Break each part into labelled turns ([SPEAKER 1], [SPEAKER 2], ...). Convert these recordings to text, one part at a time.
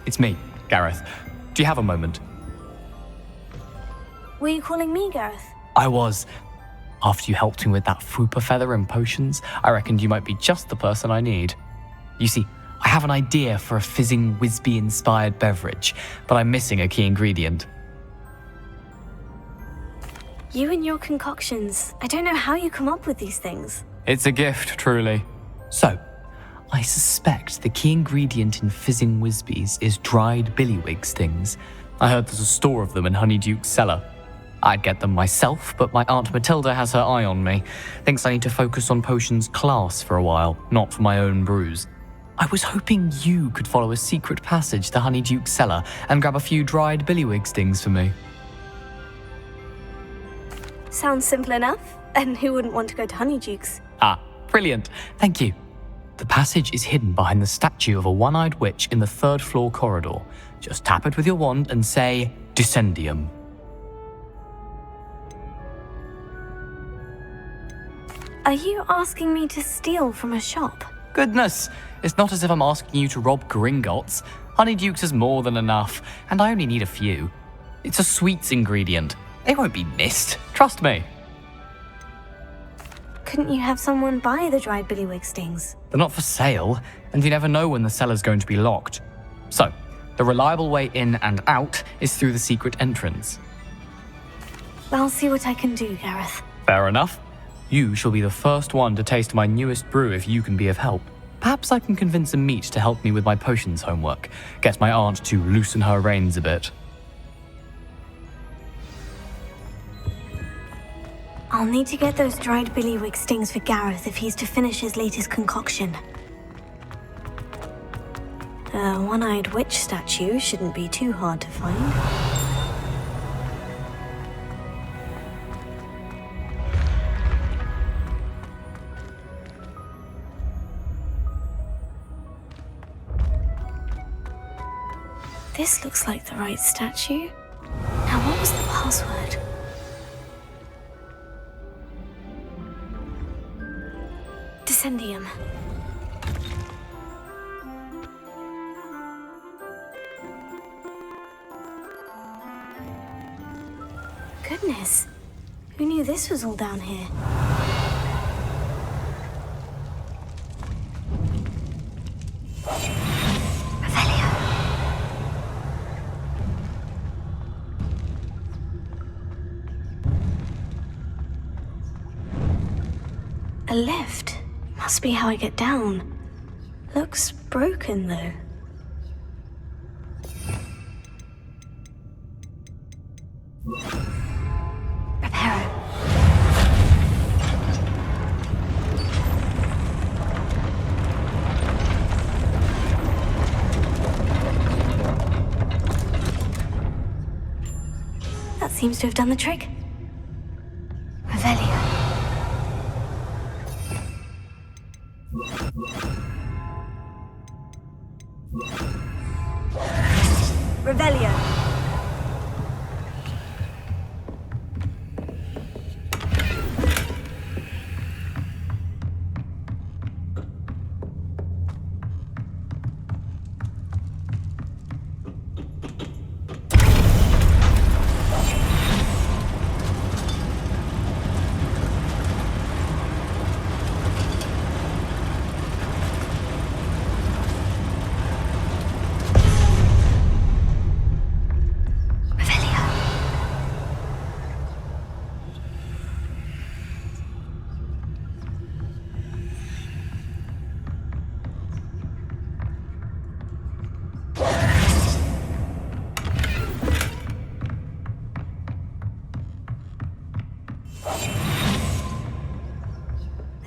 [SPEAKER 1] It's me, Gareth. Do you have a moment?
[SPEAKER 2] Were you calling me, Gareth?
[SPEAKER 1] I was. After you helped me with that fupa feather and potions, I reckoned you might be just the person I need. You see, I have an idea for a fizzing Whizbee-inspired beverage, but I'm missing a key ingredient.
[SPEAKER 2] You and your concoctions. I don't know how you come up with these things.
[SPEAKER 1] It's a gift, truly. So, I suspect the key ingredient in fizzing Whizbees is dried billywig stings. I heard there's a store of them in Honeyduke's cellar. I'd get them myself, but my Aunt Matilda has her eye on me. Thinks I need to focus on potions class for a while, not for my own brews. I was hoping you could follow a secret passage to Honeyduke's cellar and grab a few dried billywig stings for me.
[SPEAKER 2] Sounds simple enough. And who wouldn't want to go to Honeyduke's?
[SPEAKER 1] Ah, brilliant. Thank you. The passage is hidden behind the statue of a one-eyed witch in the third-floor corridor. Just tap it with your wand and say, Descendium.
[SPEAKER 2] Are you asking me to steal from a shop?
[SPEAKER 1] Goodness, it's not as if I'm asking you to rob Gringotts. Honeyduke's is more than enough, and I only need a few. It's a sweets ingredient. They won't be missed, trust me.
[SPEAKER 2] Couldn't you have someone buy the dried billywig stings?
[SPEAKER 1] They're not for sale, and you never know when the cellar's going to be locked. So, the reliable way in and out is through the secret entrance.
[SPEAKER 2] I'll see what I can do, Gareth.
[SPEAKER 1] Fair enough. You shall be the first one to taste my newest brew if you can be of help. Perhaps I can convince a meat to help me with my potions homework. Get my aunt to loosen her reins a bit.
[SPEAKER 2] I'll need to get those dried billywig stings for Gareth if he's to finish his latest concoction. The one-eyed witch statue shouldn't be too hard to find. This looks like the right statue. Now, what was the password? Descendium. Goodness, who knew this was all down here? A lift. Must be how I get down. Looks broken, though. Reparo. That seems to have done the trick. Revelio. Revelio.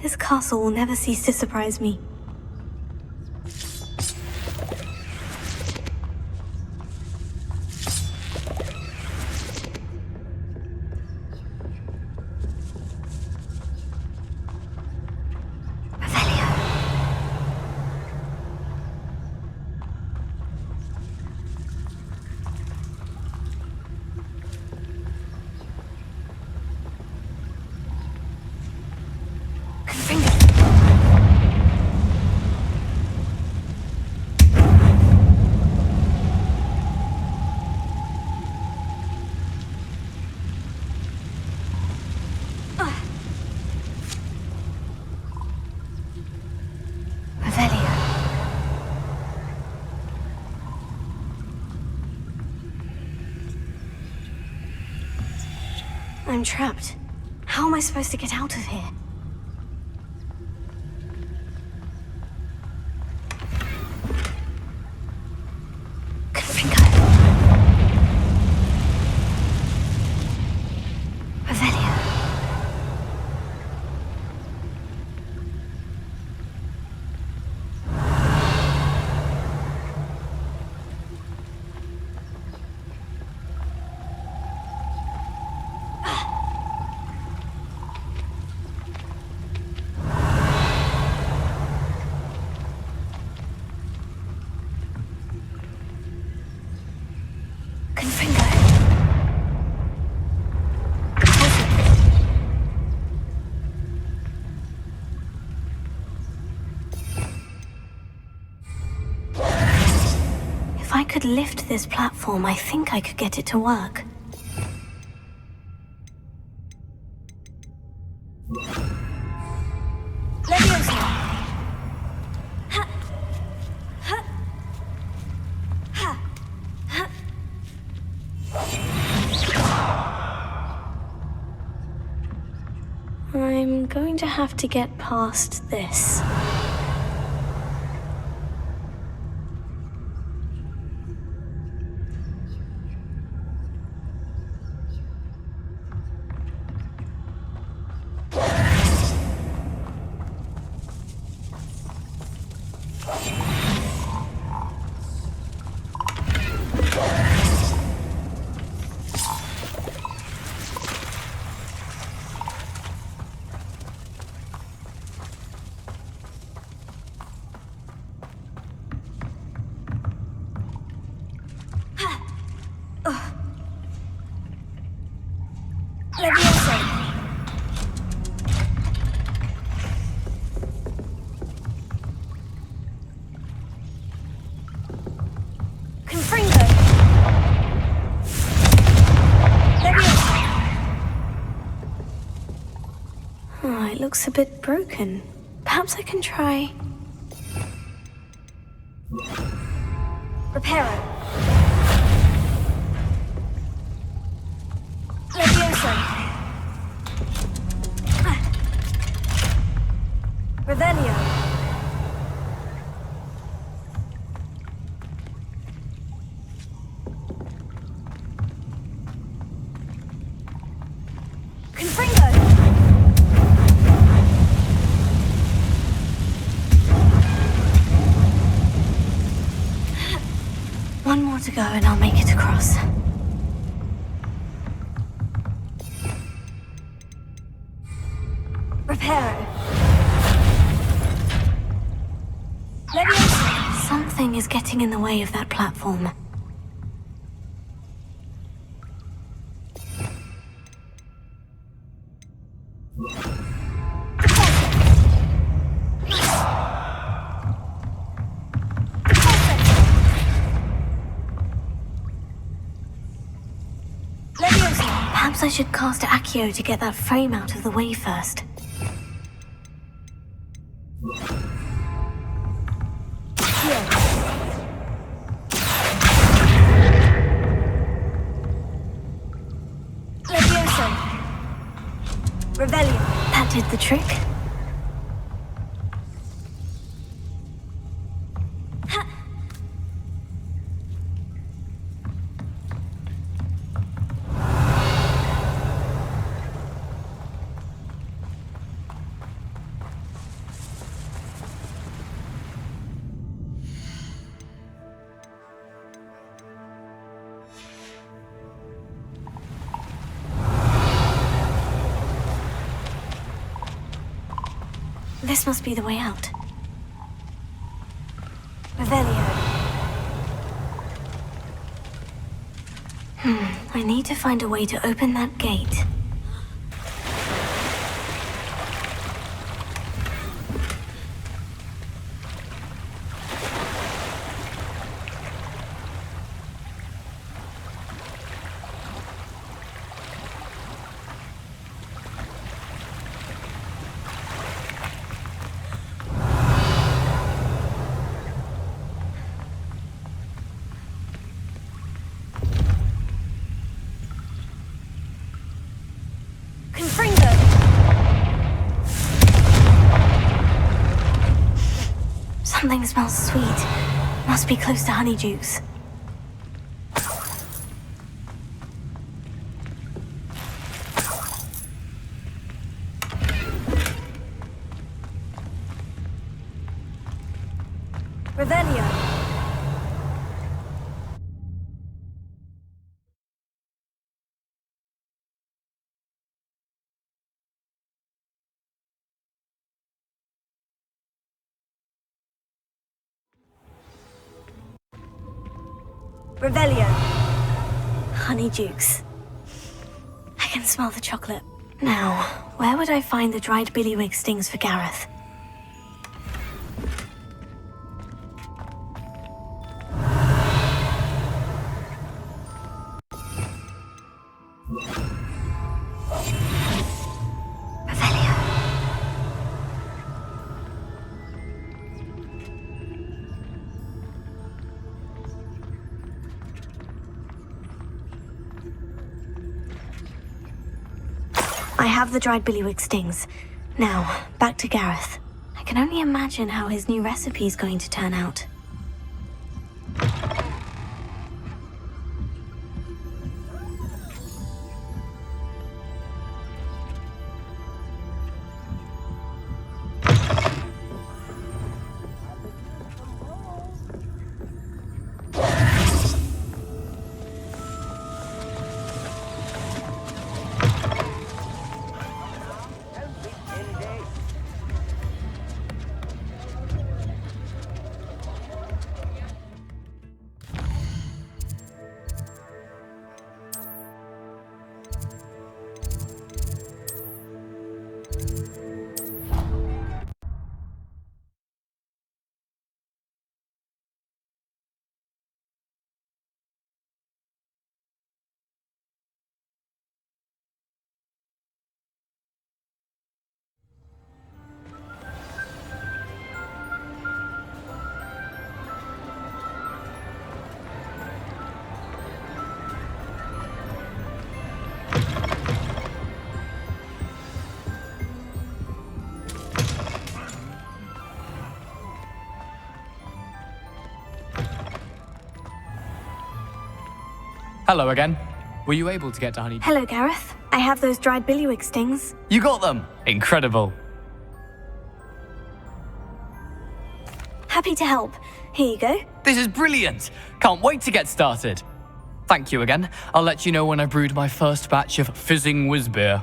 [SPEAKER 2] This castle will never cease to surprise me. I'm trapped. How am I supposed to get out of here? Confringo. Revelio. Confringo. If I could lift this platform, I think I could get it to work. Leviosa! Ha! Ha! Ha! Ha! I'm going to have to get past this. Leviosa! Confringo! Leviosa! Oh, it looks a bit broken. Perhaps I can try... Reparo. Leviosa! Revelio! Confringo! One more to go and I'll make it across. Reparo. Leviosa! Something is getting in the way of that platform. Perhaps I should cast Accio to get that frame out of the way first. Leviosa! Revelio. That did the trick. This must be the way out. Revelio. I need to find a way to open that gate. Something smells sweet. Must be close to Honeydukes. Revelio. Revelio. Honeydukes. I can smell the chocolate. Now, where would I find the dried billywig stings for Gareth? Revelio. I have the dried billywig stings. Now, back to Gareth. I can only imagine how his new recipe is going to turn out.
[SPEAKER 1] Hello again. Were you able to get to Honeydew?
[SPEAKER 2] Hello, Gareth. I have those dried billywig stings.
[SPEAKER 1] You got them! Incredible.
[SPEAKER 2] Happy to help. Here you go.
[SPEAKER 1] This is brilliant! Can't wait to get started. Thank you again. I'll let you know when I brewed my first batch of fizzing whizbeer.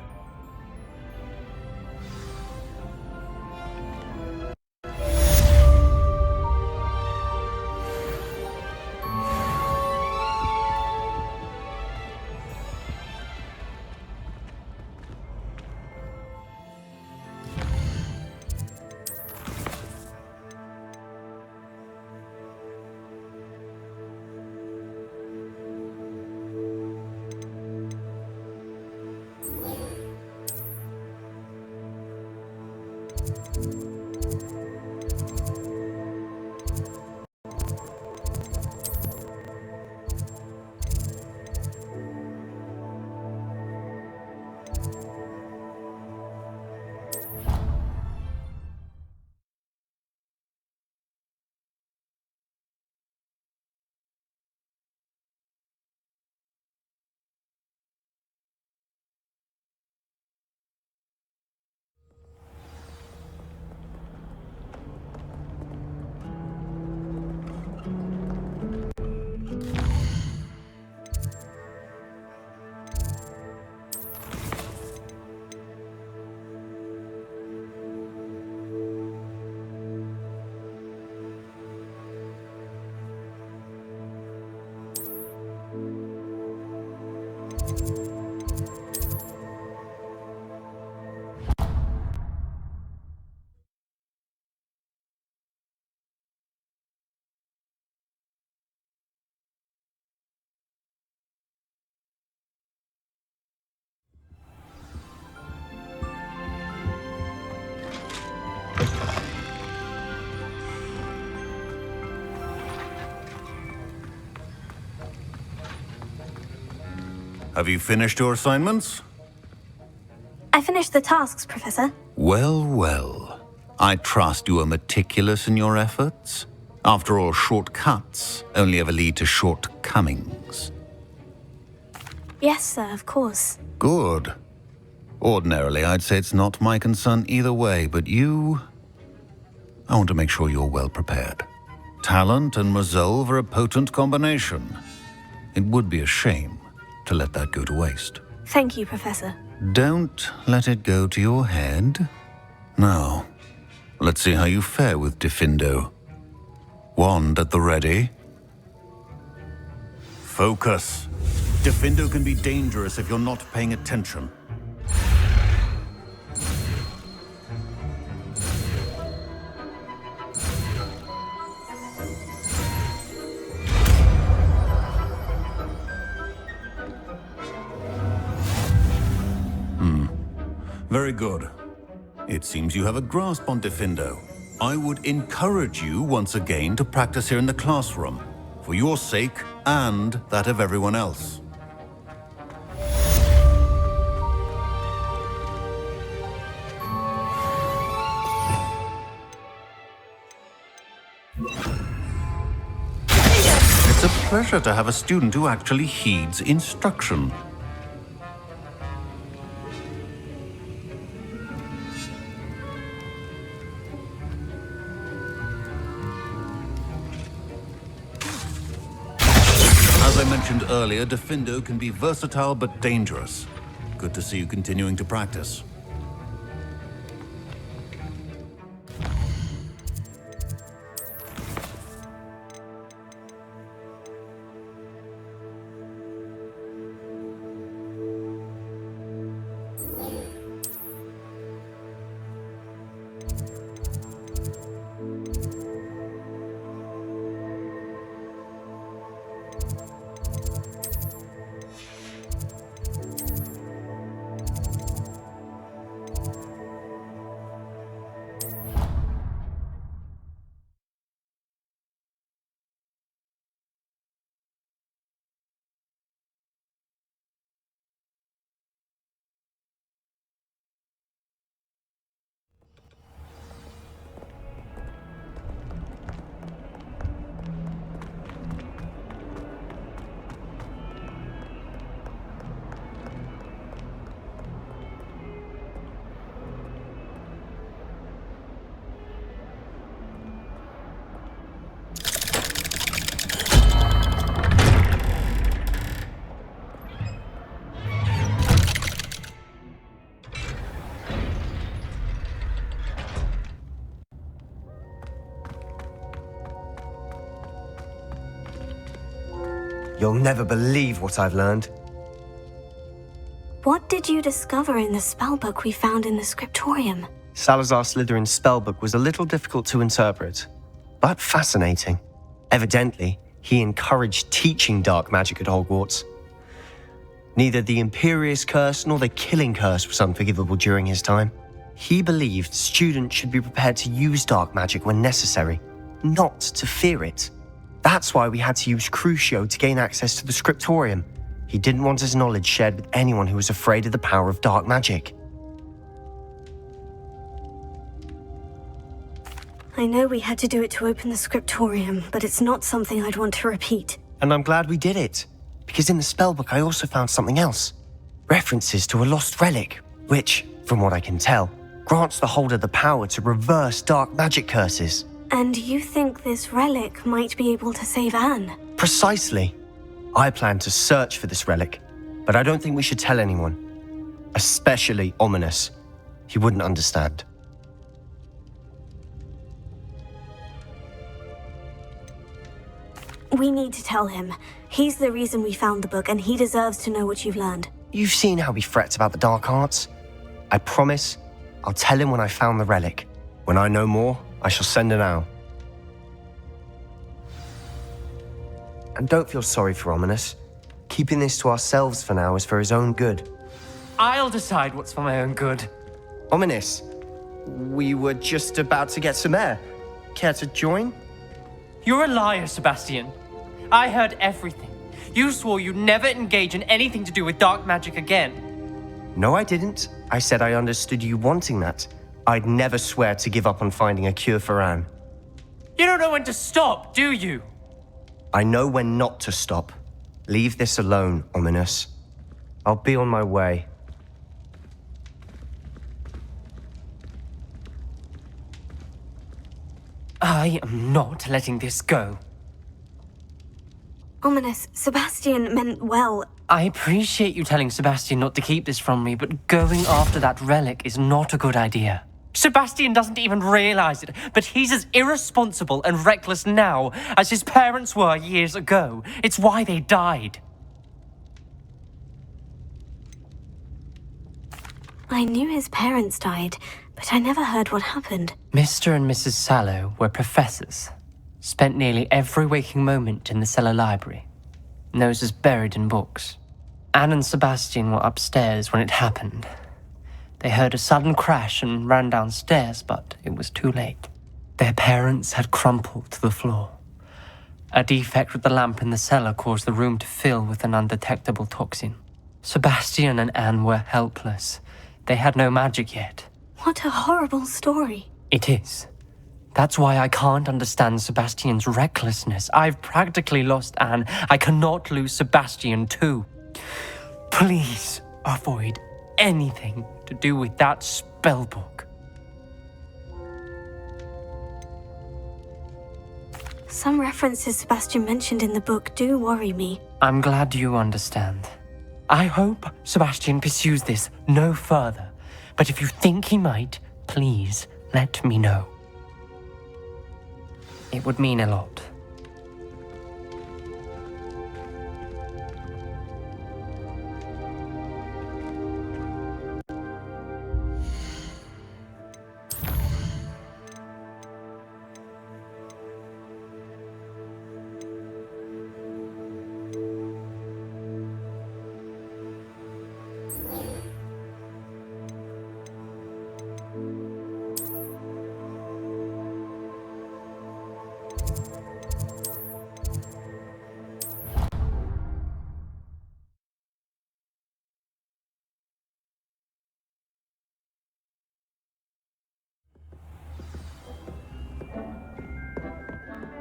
[SPEAKER 3] Have you finished your assignments?
[SPEAKER 2] I finished the tasks, Professor.
[SPEAKER 3] Well, well. I trust you are meticulous in your efforts. After all, shortcuts only ever lead to shortcomings.
[SPEAKER 2] Yes, sir, of course.
[SPEAKER 3] Good. Ordinarily, I'd say it's not my concern either way, but you... I want to make sure you're well prepared. Talent and resolve are a potent combination. It would be a shame to let that go to waste.
[SPEAKER 2] Thank you, Professor.
[SPEAKER 3] Don't let it go to your head. Now, let's see how you fare with Diffindo. Wand at the ready. Focus. Diffindo can be dangerous if you're not paying attention. Very good. It seems you have a grasp on Diffindo. I would encourage you once again to practice here in the classroom, for your sake and that of everyone else. It's a pleasure to have a student who actually heeds instruction. As I mentioned earlier, Diffindo can be versatile but dangerous. Good to see you continuing to practice.
[SPEAKER 4] You'll never believe what I've learned.
[SPEAKER 2] What did you discover in the spellbook we found in the scriptorium?
[SPEAKER 4] Salazar Slytherin's spellbook was a little difficult to interpret, but fascinating. Evidently, he encouraged teaching dark magic at Hogwarts. Neither the Imperious Curse nor the Killing Curse was unforgivable during his time. He believed students should be prepared to use dark magic when necessary, not to fear it. That's why we had to use Crucio to gain access to the scriptorium. He didn't want his knowledge shared with anyone who was afraid of the power of dark magic.
[SPEAKER 2] I know we had to do it to open the scriptorium, but it's not something I'd want to repeat.
[SPEAKER 4] And I'm glad we did it, because in the spellbook I also found something else. References to a lost relic, which, from what I can tell, grants the holder the power to reverse dark magic curses.
[SPEAKER 2] And you think this relic might be able to save Anne?
[SPEAKER 4] Precisely. I plan to search for this relic, but I don't think we should tell anyone. Especially Ominous. He wouldn't understand.
[SPEAKER 2] We need to tell him. He's the reason we found the book, and he deserves to know what you've learned.
[SPEAKER 4] You've seen how he frets about the dark arts. I promise I'll tell him when I found the relic. When I know more, I shall send an owl. And don't feel sorry for Ominous. Keeping this to ourselves for now is for his own good.
[SPEAKER 5] I'll decide what's for my own good.
[SPEAKER 4] Ominous, we were just about to get some air. Care to join?
[SPEAKER 5] You're a liar, Sebastian. I heard everything. You swore you'd never engage in anything to do with dark magic again.
[SPEAKER 4] No, I didn't. I said I understood you wanting that. I'd never swear to give up on finding a cure for Anne.
[SPEAKER 5] You don't know when to stop, do you?
[SPEAKER 4] I know when not to stop. Leave this alone, Ominous. I'll be on my way.
[SPEAKER 5] I am not letting this go.
[SPEAKER 2] Ominous, Sebastian meant well.
[SPEAKER 5] I appreciate you telling Sebastian not to keep this from me, but going after that relic is not a good idea. Sebastian doesn't even realize it, but he's as irresponsible and reckless now as his parents were years ago. It's why they died.
[SPEAKER 2] I knew his parents died, but I never heard what happened.
[SPEAKER 5] Mr. and Mrs. Sallow were professors. Spent nearly every waking moment in the cellar library. Noses buried in books. Anne and Sebastian were upstairs when it happened. They heard a sudden crash and ran downstairs, but it was too late. Their parents had crumpled to the floor. A defect with the lamp in the cellar caused the room to fill with an undetectable toxin. Sebastian and Anne were helpless. They had no magic yet.
[SPEAKER 2] What a horrible story.
[SPEAKER 5] It is. That's why I can't understand Sebastian's recklessness. I've practically lost Anne. I cannot lose Sebastian too. Please avoid anything to do with that spellbook.
[SPEAKER 2] Some references Sebastian mentioned in the book do worry me.
[SPEAKER 5] I'm glad you understand. I hope Sebastian pursues this no further. But if you think he might, please let me know. It would mean a lot.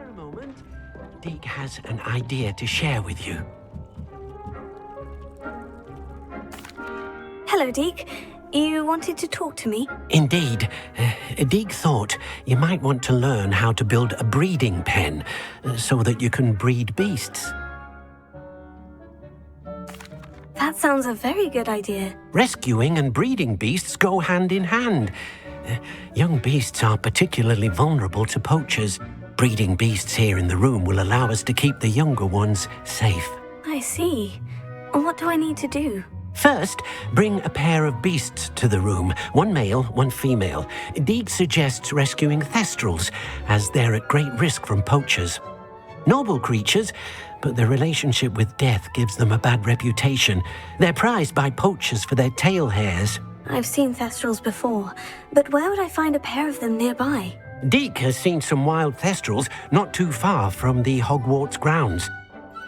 [SPEAKER 6] A moment. Deke has an idea to share with you.
[SPEAKER 2] Hello, Deke. You wanted to talk to me?
[SPEAKER 6] Indeed. Deke thought you might want to learn how to build a breeding pen so that you can breed beasts.
[SPEAKER 2] That sounds a very good idea.
[SPEAKER 6] Rescuing and breeding beasts go hand in hand. Young beasts are particularly vulnerable to poachers. Breeding beasts here in the room will allow us to keep the younger ones safe.
[SPEAKER 2] I see. What do I need to do?
[SPEAKER 6] First, bring a pair of beasts to the room, one male, one female. Deke suggests rescuing thestrals, as they're at great risk from poachers. Noble creatures, but their relationship with death gives them a bad reputation. They're prized by poachers for their tail hairs.
[SPEAKER 2] I've seen thestrals before, but where would I find a pair of them nearby?
[SPEAKER 6] Deke has seen some wild thestrals not too far from the Hogwarts grounds.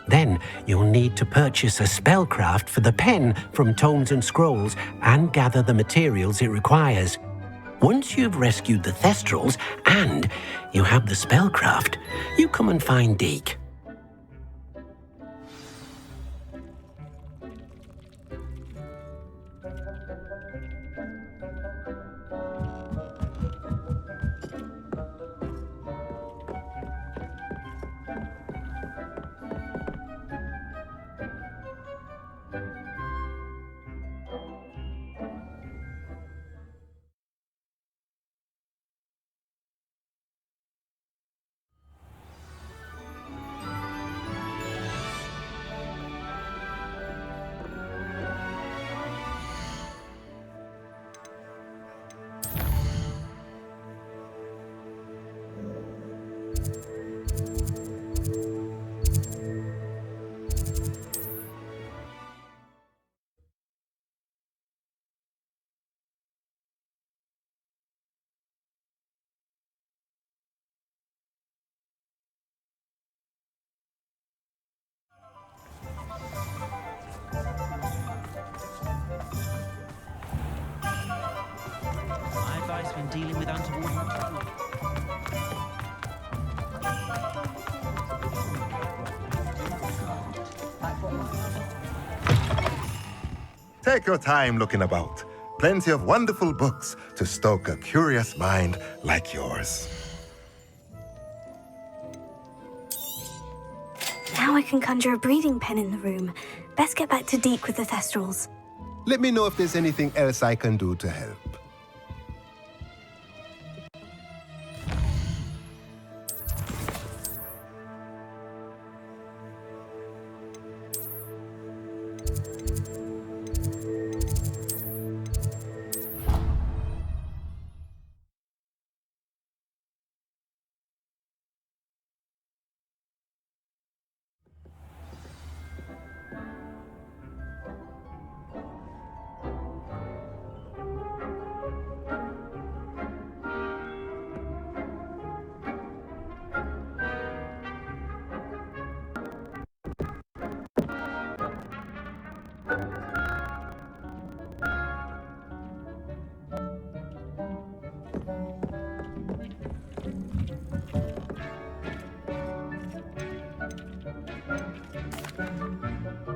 [SPEAKER 6] Then you'll need to purchase a spellcraft for the pen from Tomes and Scrolls and gather the materials it requires. Once you've rescued the thestrals and you have the spellcraft, you come and find Deke.
[SPEAKER 7] in dealing with untoward...
[SPEAKER 8] Take your time looking about. Plenty of wonderful books to stoke a curious mind like yours.
[SPEAKER 2] Now I can conjure a breeding pen in the room. Best get back to Deke with the Thestrals.
[SPEAKER 8] Let me know if there's anything else I can do to help.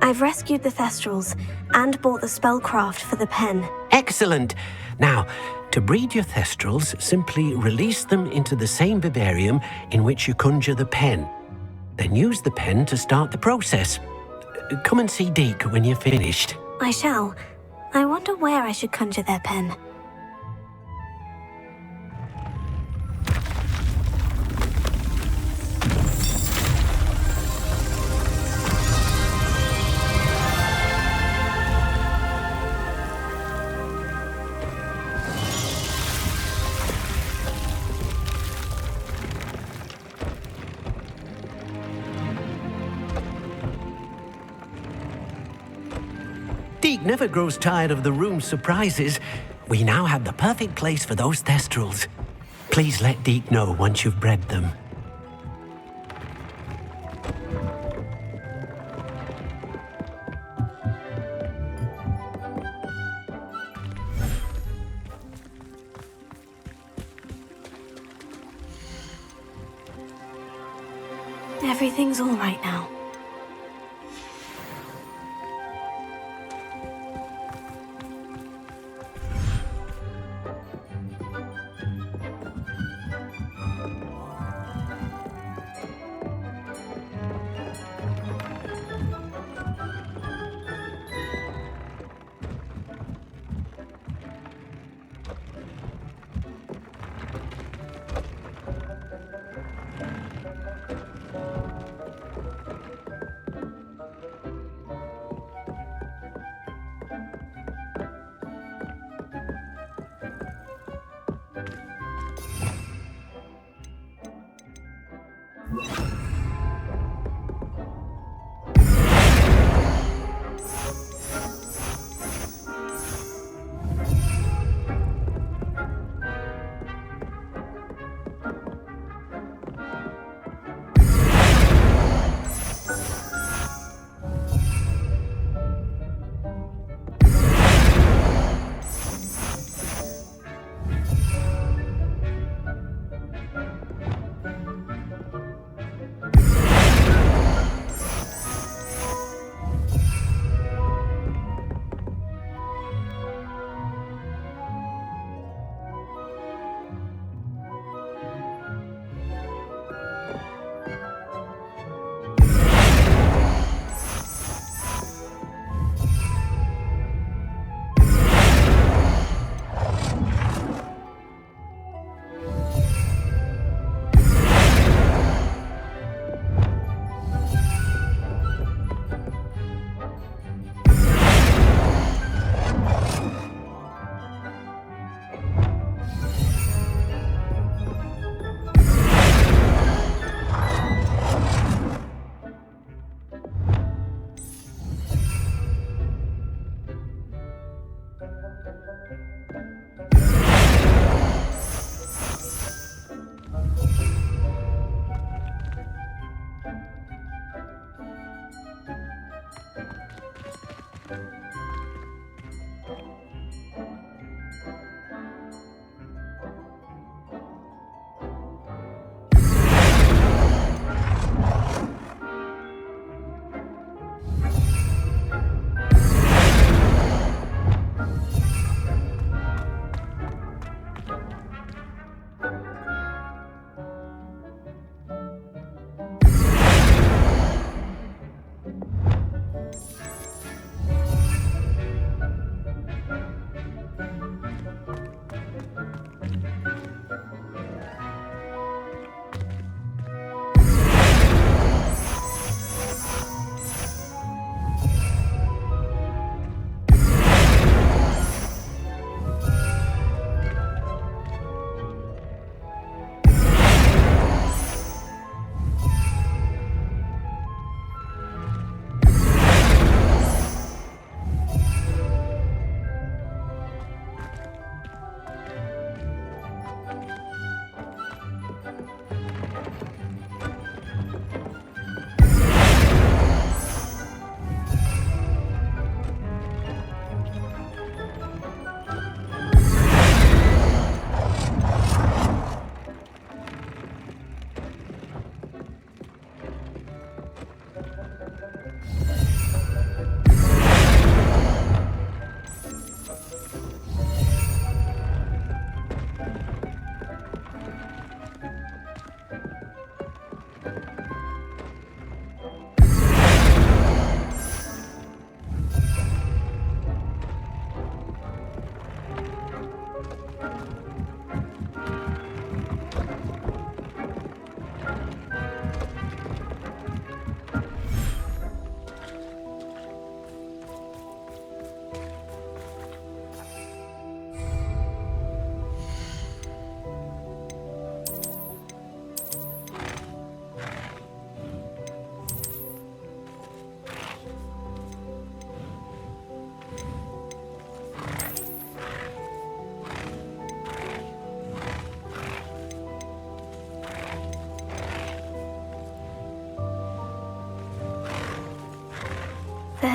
[SPEAKER 2] I've rescued the Thestrals and bought the spellcraft for the pen.
[SPEAKER 6] Excellent! Now, to breed your Thestrals, simply release them into the same vivarium in which you conjure the pen. Then use the pen to start the process. Come and see Deke when you're finished.
[SPEAKER 2] I shall. I wonder where I should conjure their pen.
[SPEAKER 6] Deke never grows tired of the room's surprises. We now have the perfect place for those Thestrals. Please let Deke know once you've bred them.
[SPEAKER 2] Everything's all right now.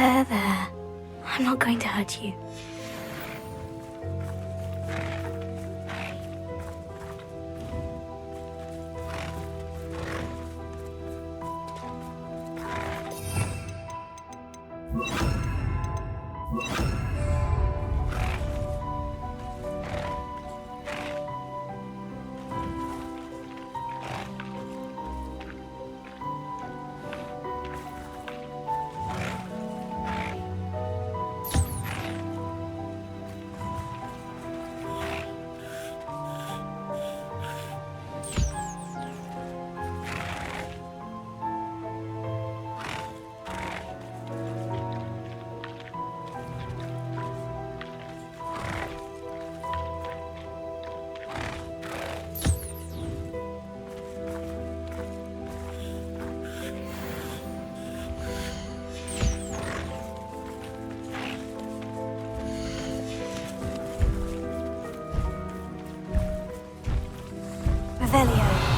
[SPEAKER 2] There. I'm not going to hurt you. Revelio.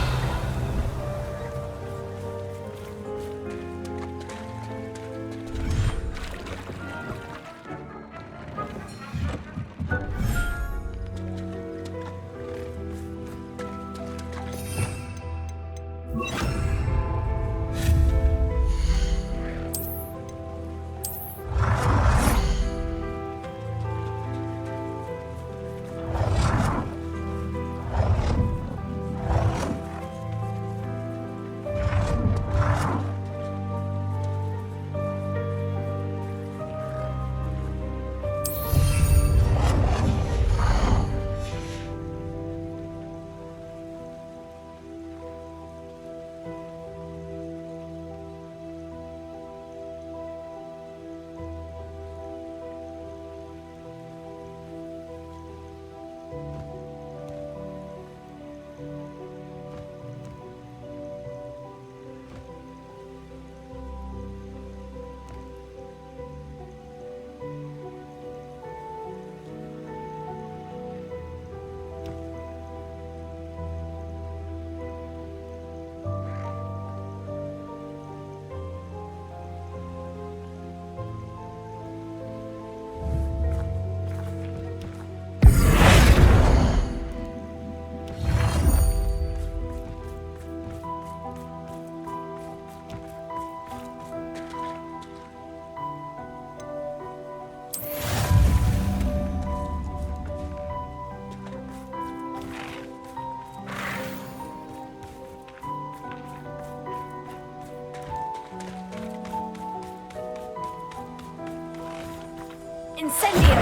[SPEAKER 2] Incendio!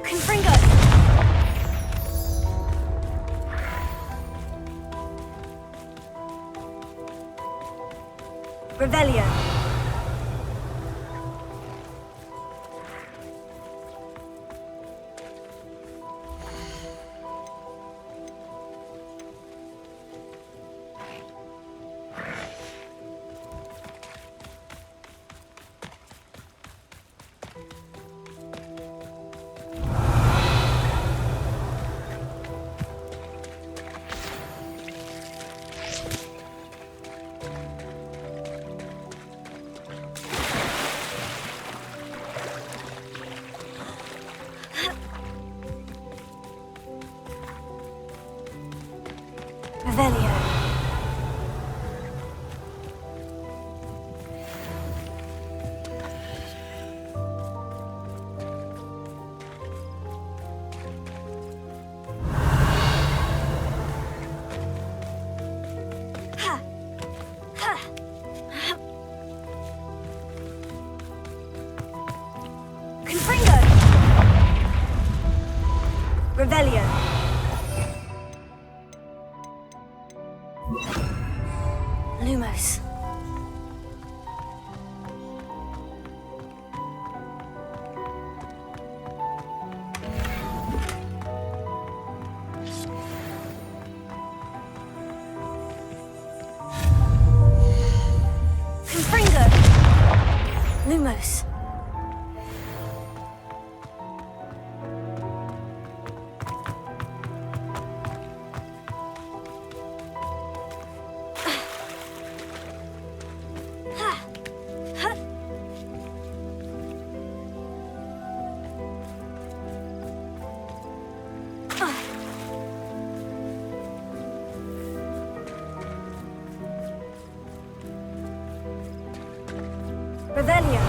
[SPEAKER 2] Confringo! Revelio! Revelio. Confringo. Revelio. Lumos. Confringo. Lumos. Revelio.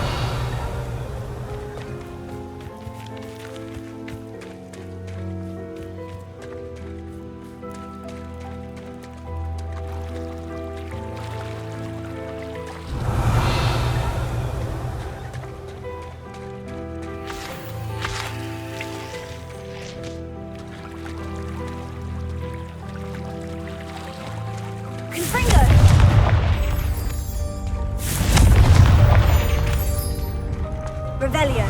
[SPEAKER 2] Revelio.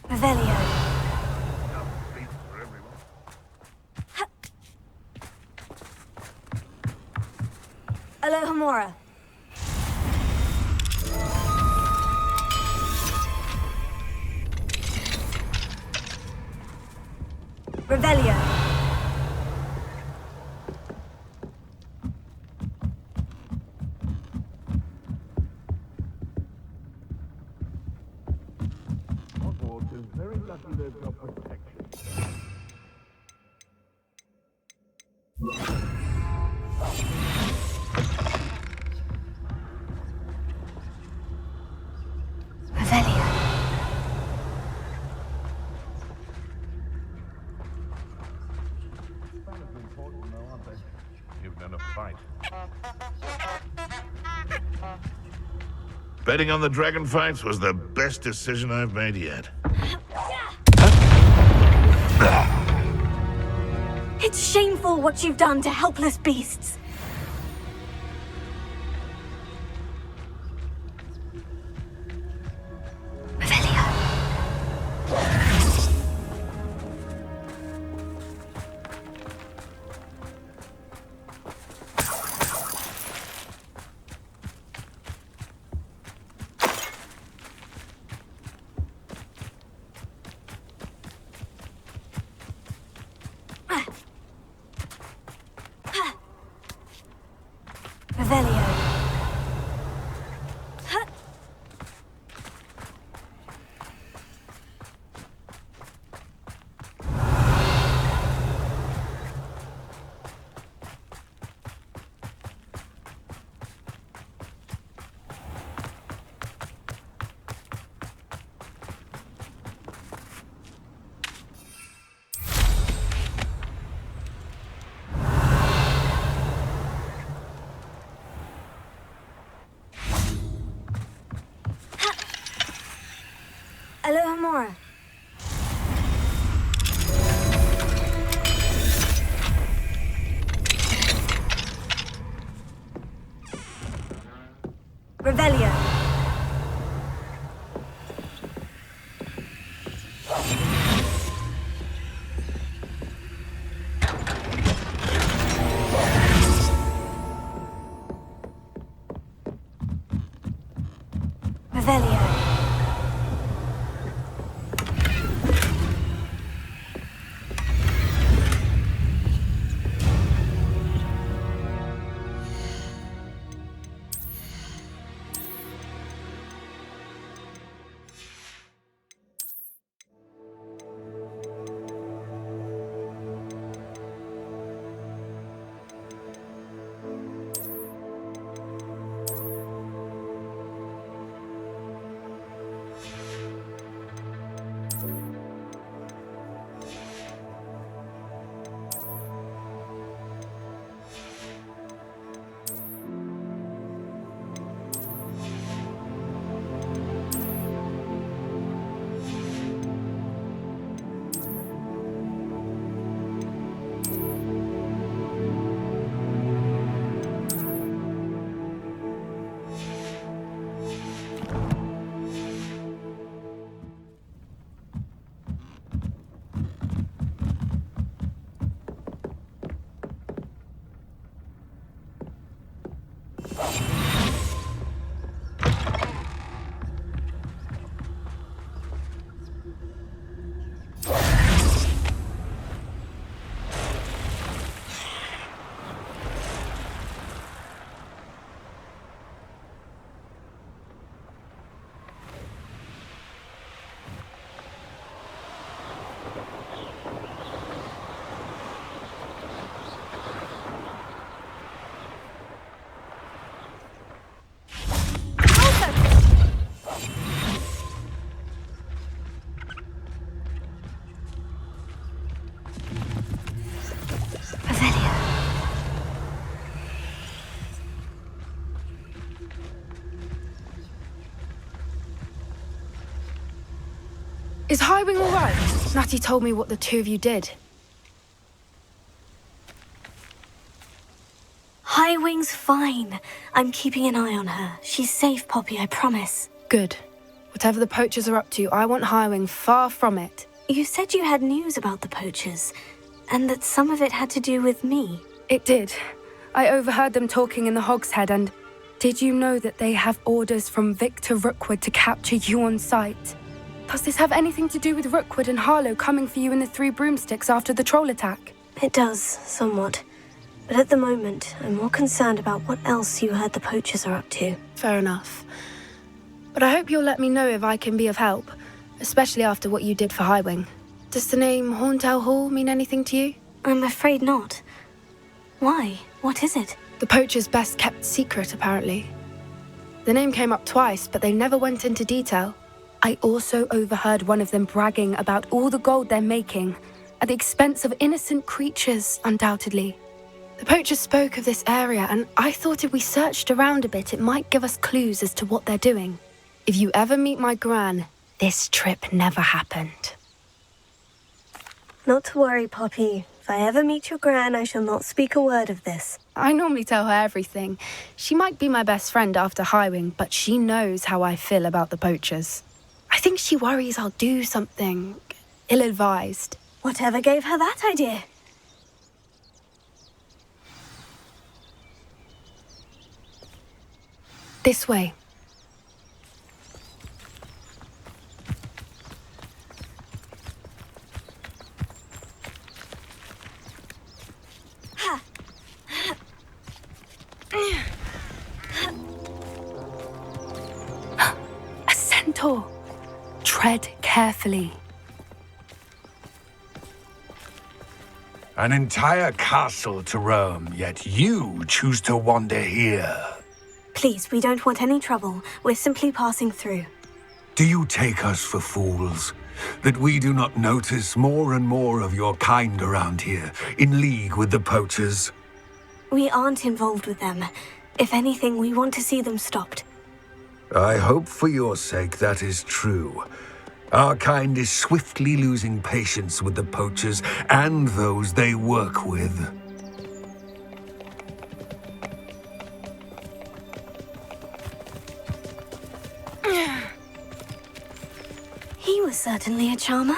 [SPEAKER 2] Revelio. Alohomora. Revelio.
[SPEAKER 8] Hogwarts is very lucky they've got protection.
[SPEAKER 2] Revelio.
[SPEAKER 8] Important though, aren't they? Even in a fight.
[SPEAKER 9] Betting on the dragon fights was the best decision I've made yet.
[SPEAKER 2] It's shameful what you've done to helpless beasts. Revelio. Revelio. Alohomora. Revelio. Revelio.
[SPEAKER 10] Is Highwing all right? Natty told me what the two of you did.
[SPEAKER 2] Highwing's fine. I'm keeping an eye on her. She's safe, Poppy, I promise.
[SPEAKER 10] Good. Whatever the poachers are up to, I want Highwing far from it.
[SPEAKER 2] You said you had news about the poachers, and that some of it had to do with me.
[SPEAKER 10] It did. I overheard them talking in the Hogshead, and did you know that they have orders from Victor Rookwood to capture you on sight? Does this have anything to do with Rookwood and Harlow coming for you in the Three Broomsticks after the troll attack?
[SPEAKER 2] It does, somewhat. But at the moment, I'm more concerned about what else you heard the poachers are up to.
[SPEAKER 10] Fair enough. But I hope you'll let me know if I can be of help, especially after what you did for Highwing. Does the name Horntail Hall mean anything to you?
[SPEAKER 2] I'm afraid not. Why? What is it?
[SPEAKER 10] The poachers' best kept secret, apparently. The name came up twice, but they never went into detail. I also overheard one of them bragging about all the gold they're making, at the expense of innocent creatures, undoubtedly. The poacher spoke of this area, and I thought if we searched around a bit, it might give us clues as to what they're doing. If you ever meet my gran, this trip never happened.
[SPEAKER 2] Not to worry, Poppy. If I ever meet your gran, I shall not speak a word of this.
[SPEAKER 10] I normally tell her everything. She might be my best friend after Highwing, but she knows how I feel about the poachers. I think she worries I'll do something ill-advised.
[SPEAKER 2] Whatever gave her that idea?
[SPEAKER 10] This way. A centaur. Tread carefully.
[SPEAKER 11] An entire castle to roam, yet you choose to wander here.
[SPEAKER 2] Please, we don't want any trouble. We're simply passing through.
[SPEAKER 11] Do you take us for fools? That we do not notice more and more of your kind around here, in league with the poachers?
[SPEAKER 2] We aren't involved with them. If anything, we want to see them stopped.
[SPEAKER 11] I hope for your sake that is true. Our kind is swiftly losing patience with the poachers and those they work with.
[SPEAKER 2] He was certainly a charmer.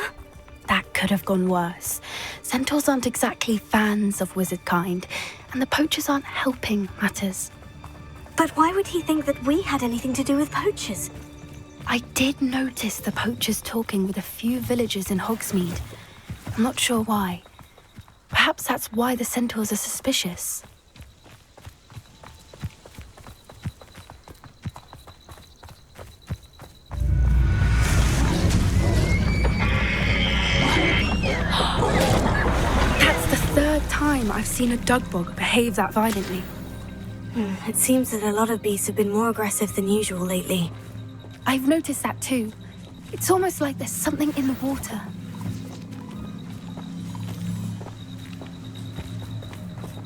[SPEAKER 10] That could have gone worse. Centaurs aren't exactly fans of wizard kind, and the poachers aren't helping matters.
[SPEAKER 2] But why would he think that we had anything to do with poachers?
[SPEAKER 10] I did notice the poachers talking with a few villagers in Hogsmeade. I'm not sure why. Perhaps that's why the centaurs are suspicious. That's the third time I've seen a dugbog behave that violently.
[SPEAKER 2] It seems that a lot of beasts have been more aggressive than usual lately.
[SPEAKER 10] I've noticed that too. It's almost like there's something in the water.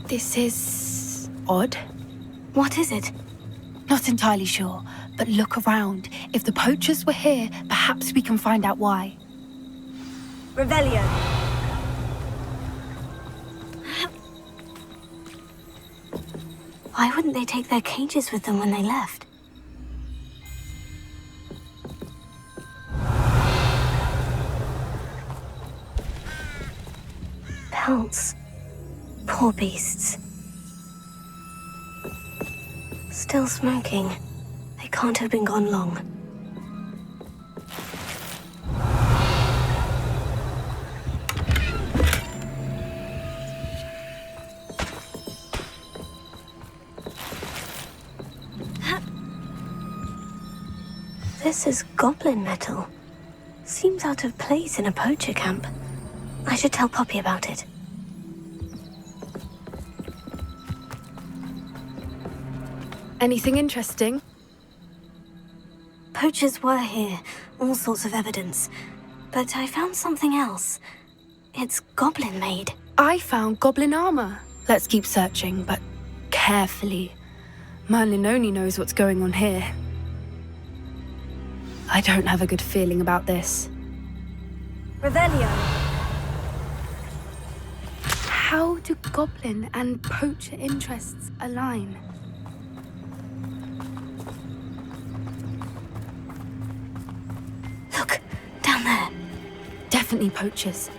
[SPEAKER 10] This is odd.
[SPEAKER 2] What is it?
[SPEAKER 10] Not entirely sure, but look around. If the poachers were here, perhaps we can find out why.
[SPEAKER 2] Revelio. Why wouldn't they take their cages with them when they left? Pelts. Poor beasts. Still smoking. They can't have been gone long. This is goblin metal. Seems out of place in a poacher camp. I should tell Poppy about it.
[SPEAKER 10] Anything interesting?
[SPEAKER 2] Poachers were here, all sorts of evidence. But I found something else. It's goblin-made.
[SPEAKER 10] I found goblin armor. Let's keep searching, but carefully. Merlin only knows what's going on here. I don't have a good feeling about this.
[SPEAKER 2] Revelio.
[SPEAKER 10] How do goblin and poacher interests align?
[SPEAKER 2] Look, down there.
[SPEAKER 10] Definitely poachers.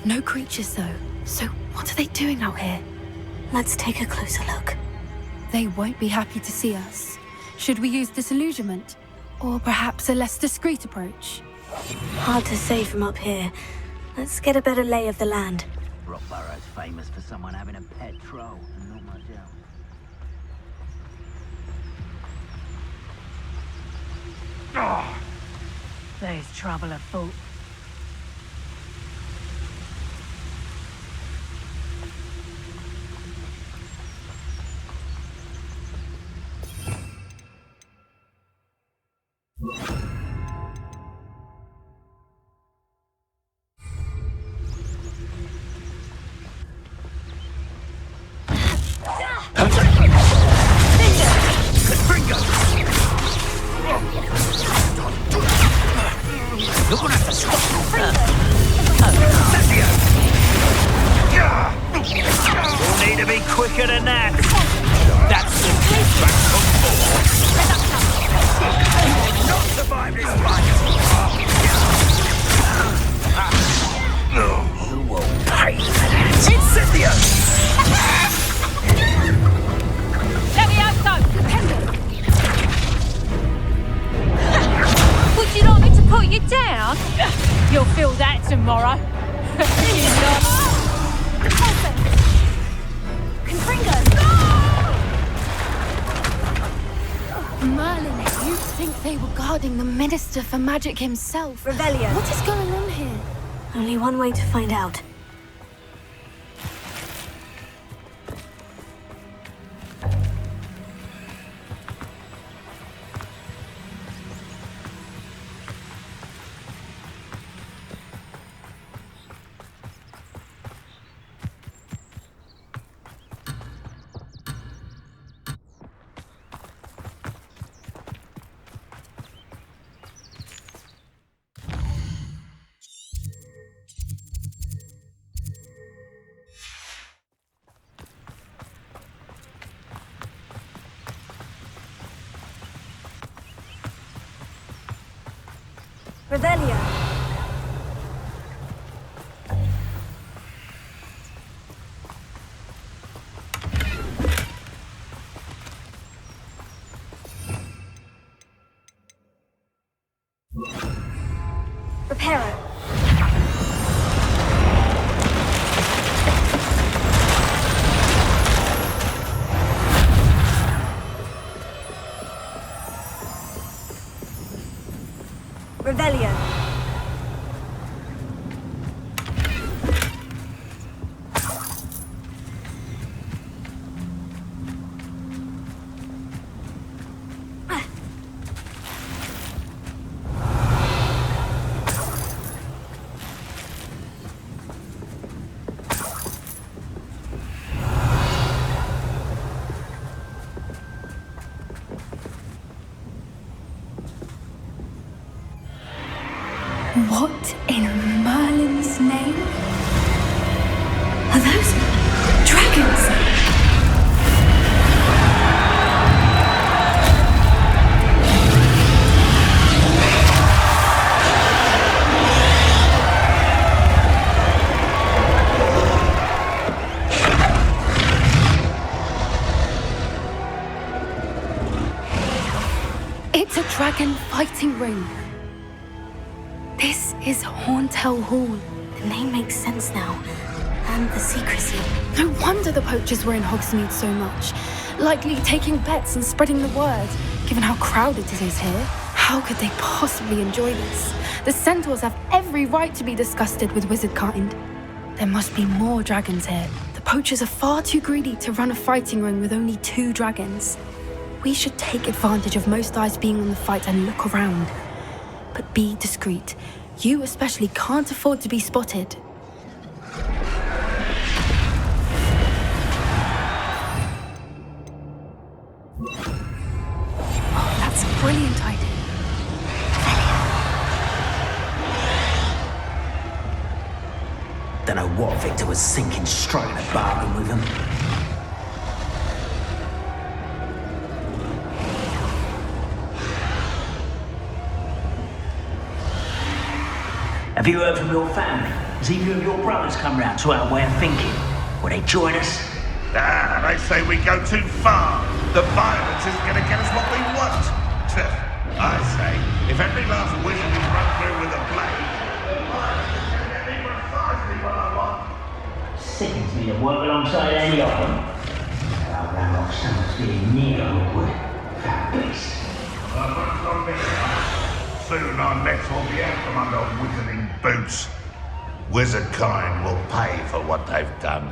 [SPEAKER 10] No creatures though. So what are they doing out here?
[SPEAKER 2] Let's take a closer look.
[SPEAKER 10] They won't be happy to see us. Should we use disillusionment? Or perhaps a less discreet approach?
[SPEAKER 2] Hard to say from up here. Let's get a better lay of the land.
[SPEAKER 7] Rockborough's famous for someone having a pet troll, and not much else. There's trouble afoot.
[SPEAKER 12] tomorrow.
[SPEAKER 10] Merlin, you'd think they were guarding the Minister for Magic himself.
[SPEAKER 2] Revelio.
[SPEAKER 10] What is going on here?
[SPEAKER 2] Only one way to find out. Revelio. Reparo. Revelio.
[SPEAKER 10] What in Merlin's name? Are those dragons? It's a dragon fighting ring. This is Horntail Hall.
[SPEAKER 2] The name makes sense now. And the secrecy.
[SPEAKER 10] No wonder the poachers were in Hogsmeade so much. Likely taking bets and spreading the word, given how crowded it is here. How could they possibly enjoy this? The centaurs have every right to be disgusted with wizard kind. There must be more dragons here. The poachers are far too greedy to run a fighting ring with only 2 dragons. We should take advantage of most eyes being on the fight and look around. But be discreet. You especially can't afford to be spotted. Oh, that's a brilliant idea.
[SPEAKER 7] Don't know what Victor was thinking, striking a bargain with him. Have you heard from your family? Has either of your brothers come round to our way of thinking? Will they join us?
[SPEAKER 9] Ah, they say we go too far. The violence isn't going to get us what we want. I say, if every last wizard is run through with a blade, the violence is going to get me precisely what I want.
[SPEAKER 7] Sickens me to work alongside any of them. I'll round off someone's being near Hogwarts. That beast.
[SPEAKER 9] Soon our necks will be out from under wizarding boots. Wizard kind will pay for what they've done.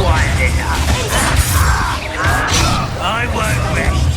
[SPEAKER 7] quiet enough. I won't rest.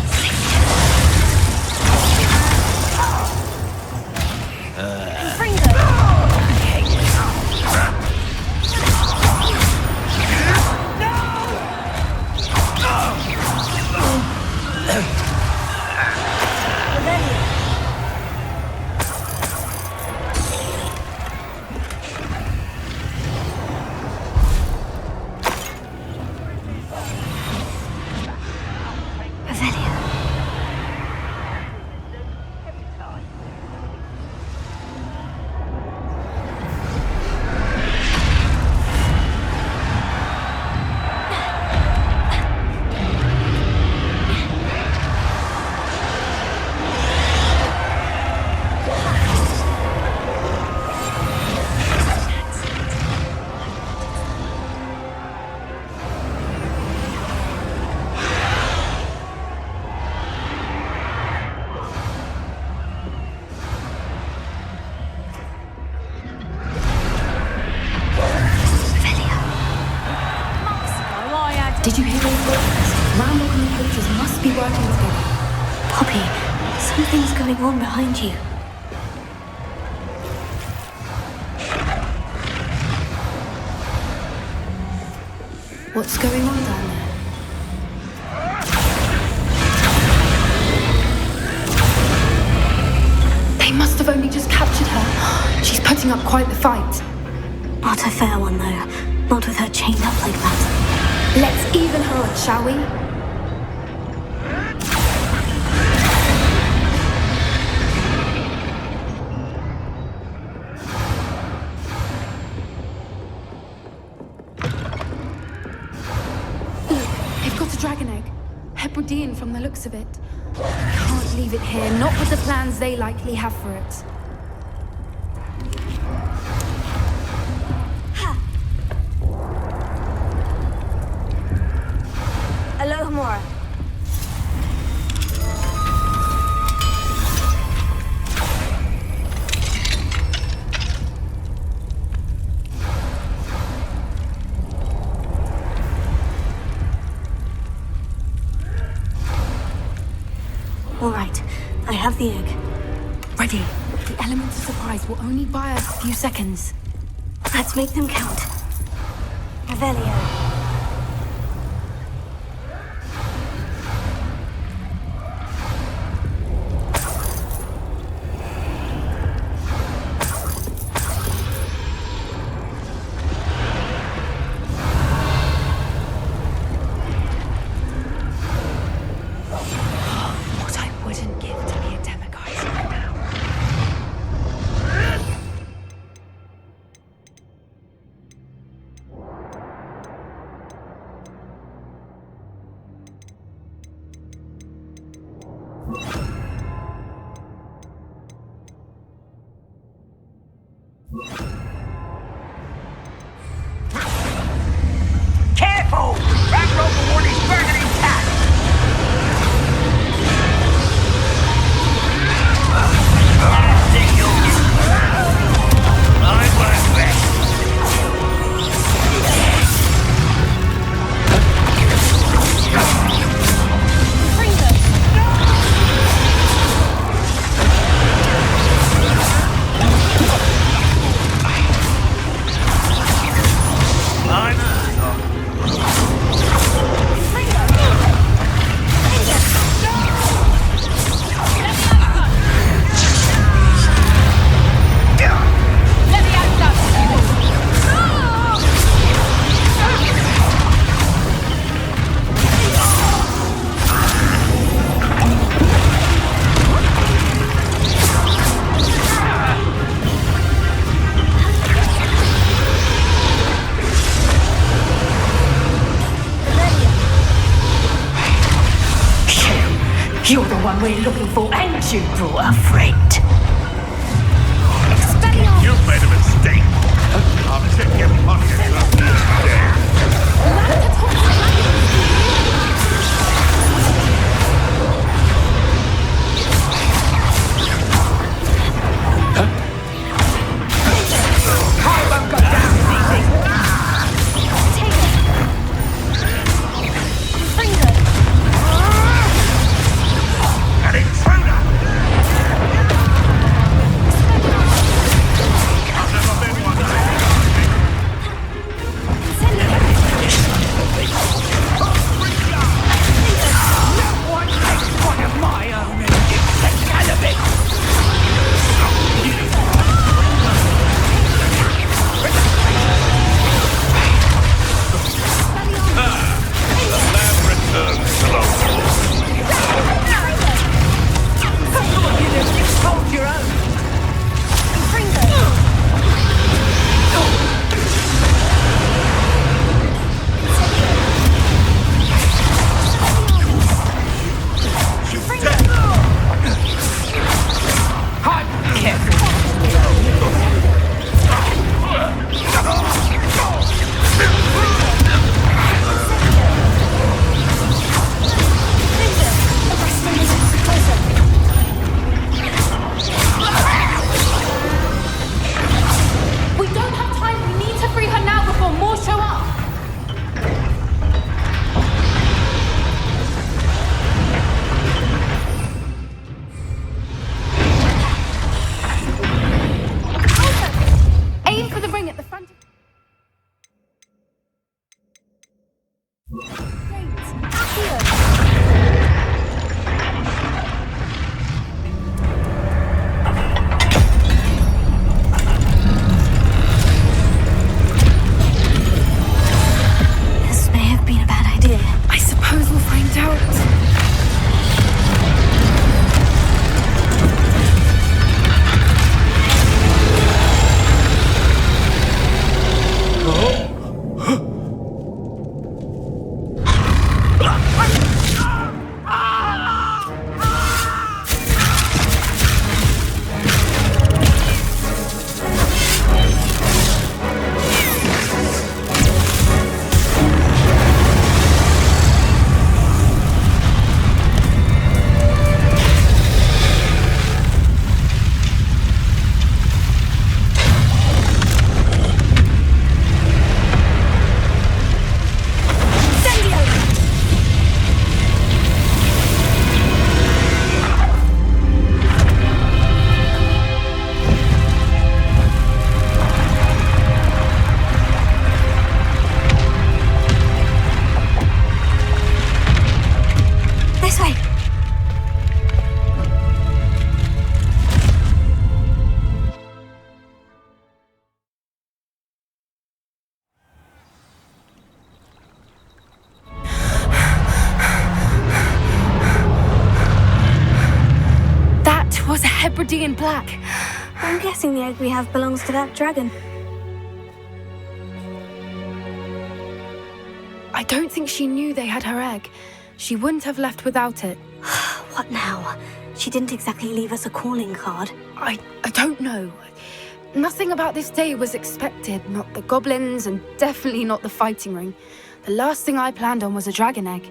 [SPEAKER 10] Did you hear those voices? Ramlock and the poachers must be working together.
[SPEAKER 2] Poppy, something's going on behind you.
[SPEAKER 10] What's going on down there? They must have only just captured her. She's putting up quite the fight.
[SPEAKER 2] Not a fair one, though. Not with her chained up like that.
[SPEAKER 10] Let's even her on, shall we? Look, they've got a dragon egg. Hebridean from the looks of it. Can't leave it here, not with the plans they likely have for it.
[SPEAKER 2] Alohomora. All right, I have the egg.
[SPEAKER 10] Ready. The element of surprise will only buy us a few seconds.
[SPEAKER 2] Let's make them count. Revelio.
[SPEAKER 7] Careful! Ramrock Award is burning intact! I think you'll get... I won't rest.
[SPEAKER 12] You're the one we're looking for, and you brought a friend.
[SPEAKER 9] You've made a mistake. I'll check your pockets up
[SPEAKER 10] Hebridean black.
[SPEAKER 2] I'm guessing the egg we have belongs to that dragon.
[SPEAKER 10] I don't think she knew they had her egg. She wouldn't have left without it.
[SPEAKER 2] What now? She didn't exactly leave us a calling card.
[SPEAKER 10] I don't know. Nothing about this day was expected. Not the goblins, and definitely not the fighting ring. The last thing I planned on was a dragon egg.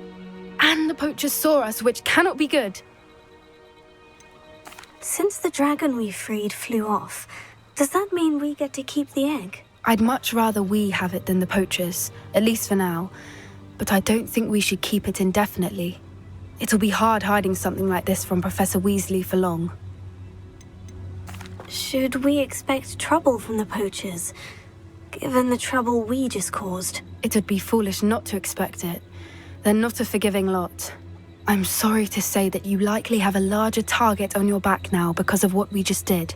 [SPEAKER 10] And the poachers saw us, which cannot be good.
[SPEAKER 2] Since the dragon we freed flew off, does that mean we get to keep the egg?
[SPEAKER 10] I'd much rather we have it than the poachers, at least for now. But I don't think we should keep it indefinitely. It'll be hard hiding something like this from Professor Weasley for long.
[SPEAKER 2] Should we expect trouble from the poachers, given the trouble we just caused?
[SPEAKER 10] It would be foolish not to expect it. They're not a forgiving lot. I'm sorry to say that you likely have a larger target on your back now because of what we just did.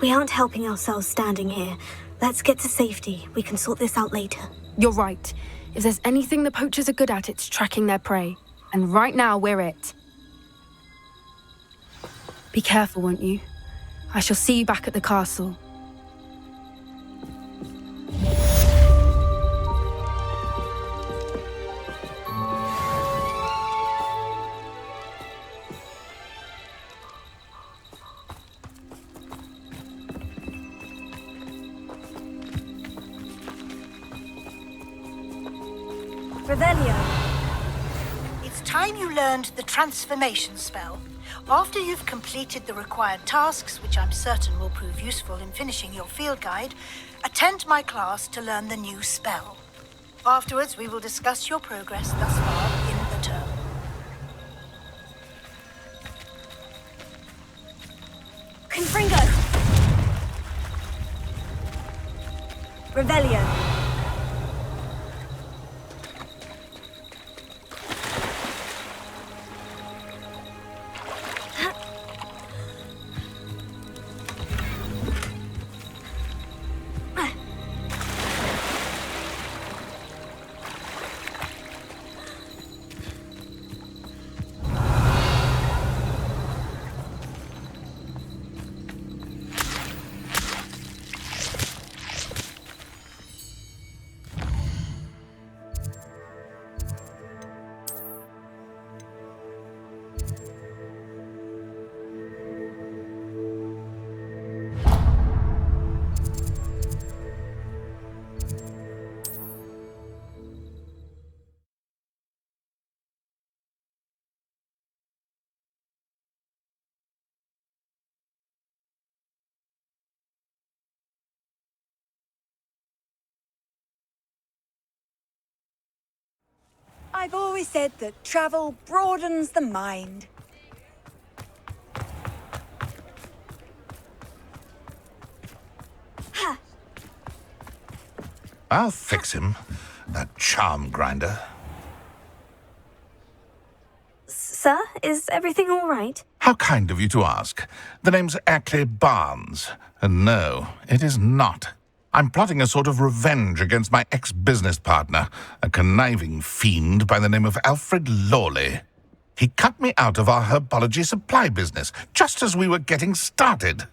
[SPEAKER 2] We aren't helping ourselves standing here. Let's get to safety. We can sort this out later.
[SPEAKER 10] You're right. If there's anything the poachers are good at, it's tracking their prey. And right now, we're it. Be careful, won't you? I shall see you back at the castle.
[SPEAKER 2] Revelio.
[SPEAKER 13] It's time you learned the transformation spell. After you've completed the required tasks, which I'm certain will prove useful in finishing your field guide, attend my class to learn the new spell. Afterwards, we will discuss your progress thus far in the term.
[SPEAKER 2] Confringo! Revelio.
[SPEAKER 14] I've always said that travel broadens the mind.
[SPEAKER 9] I'll fix him, that charm grinder.
[SPEAKER 2] Sir, is everything all right?
[SPEAKER 9] How kind of you to ask. The name's Ackley Barnes. And no, it is not. I'm plotting a sort of revenge against my ex-business partner, a conniving fiend by the name of Alfred Lawley. He cut me out of our herbology supply business, just as we were getting started.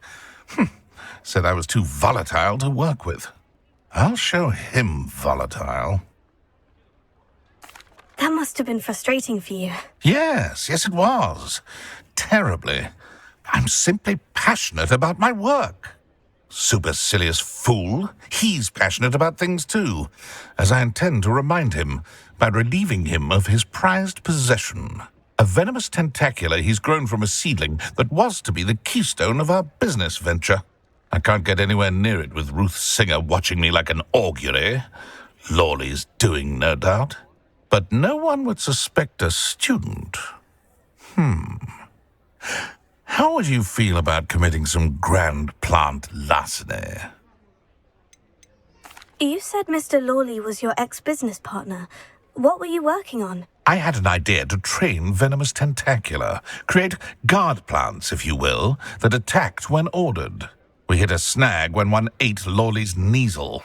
[SPEAKER 9] Said I was too volatile to work with. I'll show him volatile.
[SPEAKER 2] That must have been frustrating for you.
[SPEAKER 9] Yes, it was. Terribly. I'm simply passionate about my work. Supercilious fool. He's passionate about things too, as I intend to remind him by relieving him of his prized possession. A venomous tentacula he's grown from a seedling that was to be the keystone of our business venture. I can't get anywhere near it with Ruth Singer watching me like an augury. Lawley's doing, no doubt. But no one would suspect a student. How would you feel about committing some grand plant larceny?
[SPEAKER 2] You said Mr. Lawley was your ex-business partner. What were you working on?
[SPEAKER 9] I had an idea to train venomous tentacula, create guard plants, if you will, that attacked when ordered. We hit a snag when one ate Lawley's Kneasel.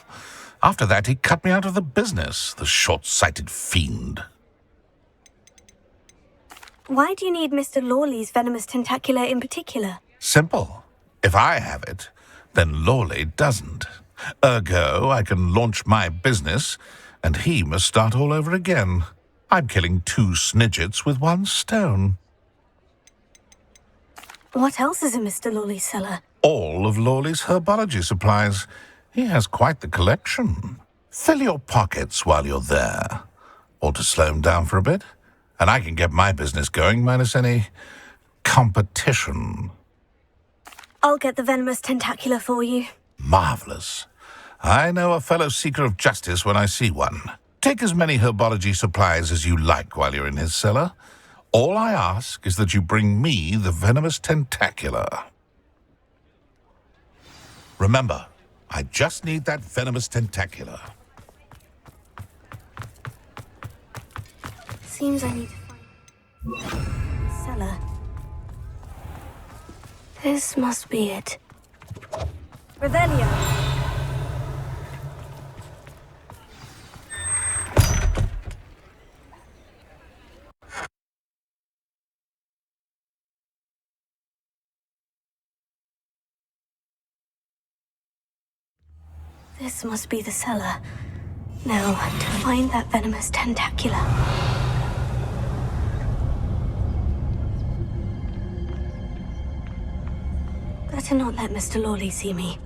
[SPEAKER 9] After that, he cut me out of the business, the short-sighted fiend.
[SPEAKER 2] Why do you need Mr. Lawley's venomous tentacula in particular?
[SPEAKER 9] Simple. If I have it, then Lawley doesn't. Ergo, I can launch my business, and he must start all over again. I'm killing 2 snidgets with 1 stone.
[SPEAKER 2] What else is in Mr. Lawley's cellar?
[SPEAKER 9] All of Lawley's herbology supplies. He has quite the collection. Fill your pockets while you're there. Or to slow him down for a bit, and I can get my business going minus any competition.
[SPEAKER 2] I'll get the venomous tentacula for you.
[SPEAKER 9] Marvelous. I know a fellow seeker of justice when I see one. Take as many herbology supplies as you like while you're in his cellar. All I ask is that you bring me the venomous tentacula. Remember, I just need that venomous tentacula.
[SPEAKER 2] Seems I need to find the cellar. This must be it. Revelio! This must be the cellar. Now, to find that venomous tentacula. Better not let Mr. Lawley see me.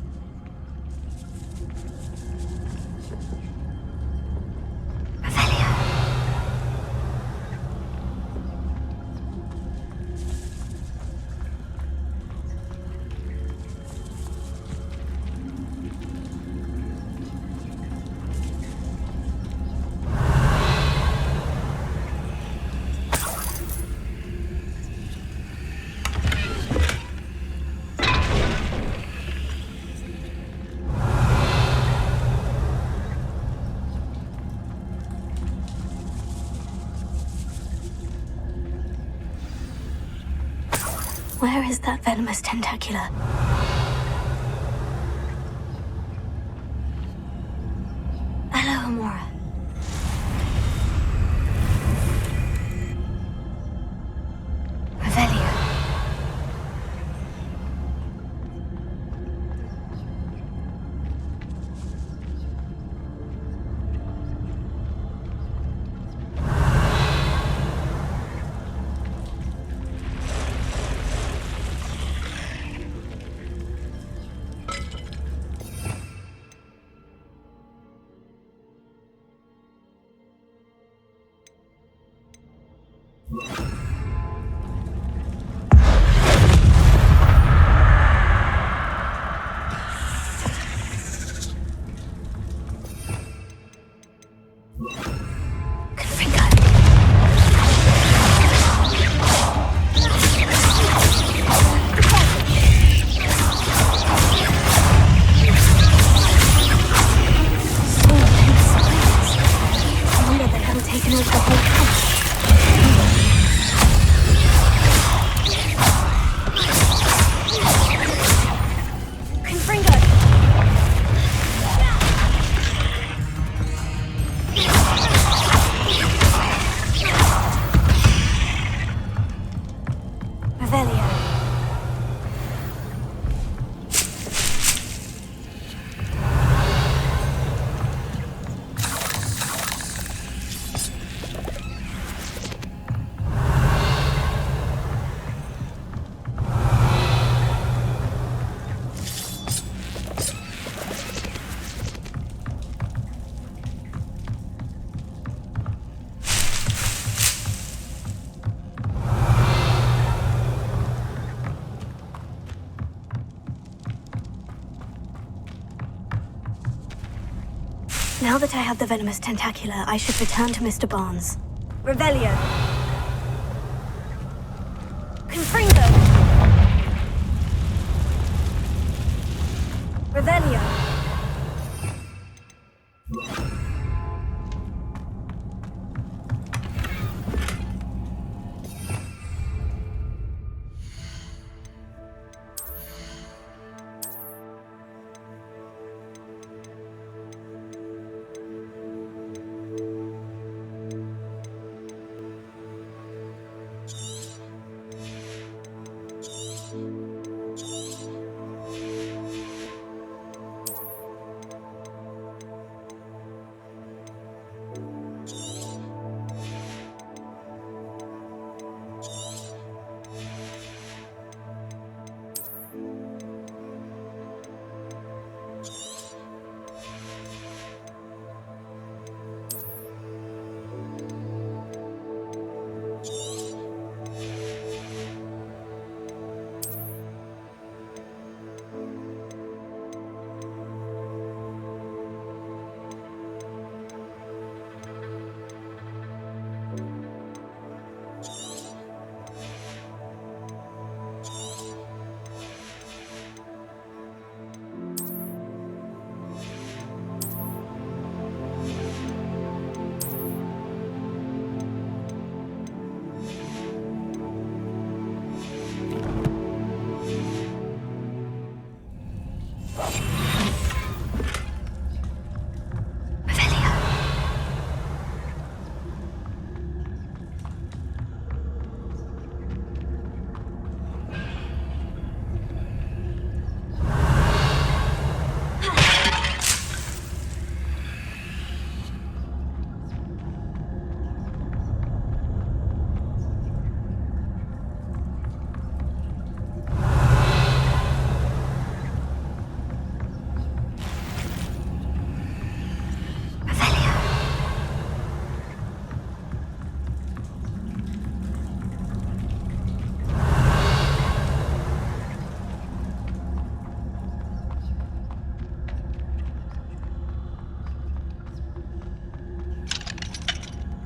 [SPEAKER 2] Where is that venomous tentacula? Hello, Amora. Revelio. Now that I have the venomous tentacula, I should return to Mr. Barnes. Revelio. Confringo. Revelio.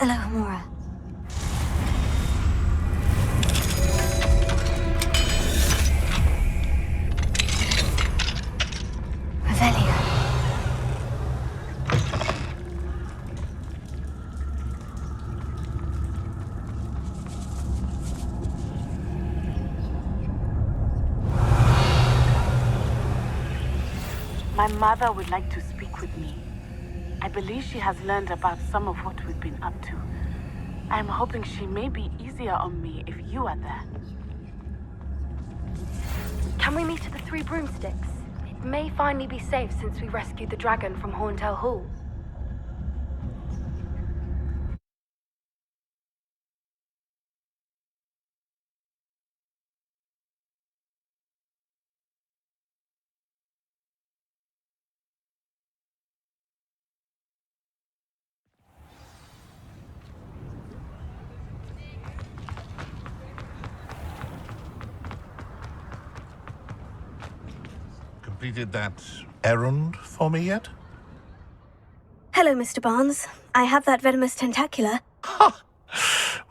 [SPEAKER 2] Hello, Hamura. Revelio.
[SPEAKER 15] My mother would like to speak with me. I believe she has learned about some of what we've been up to. I'm hoping she may be easier on me if you are there.
[SPEAKER 10] Can we meet at the Three Broomsticks? It may finally be safe since we rescued the dragon from Horntail Hall.
[SPEAKER 9] Completed that errand for me yet?
[SPEAKER 2] Hello, Mr. Barnes. I have that venomous tentacula.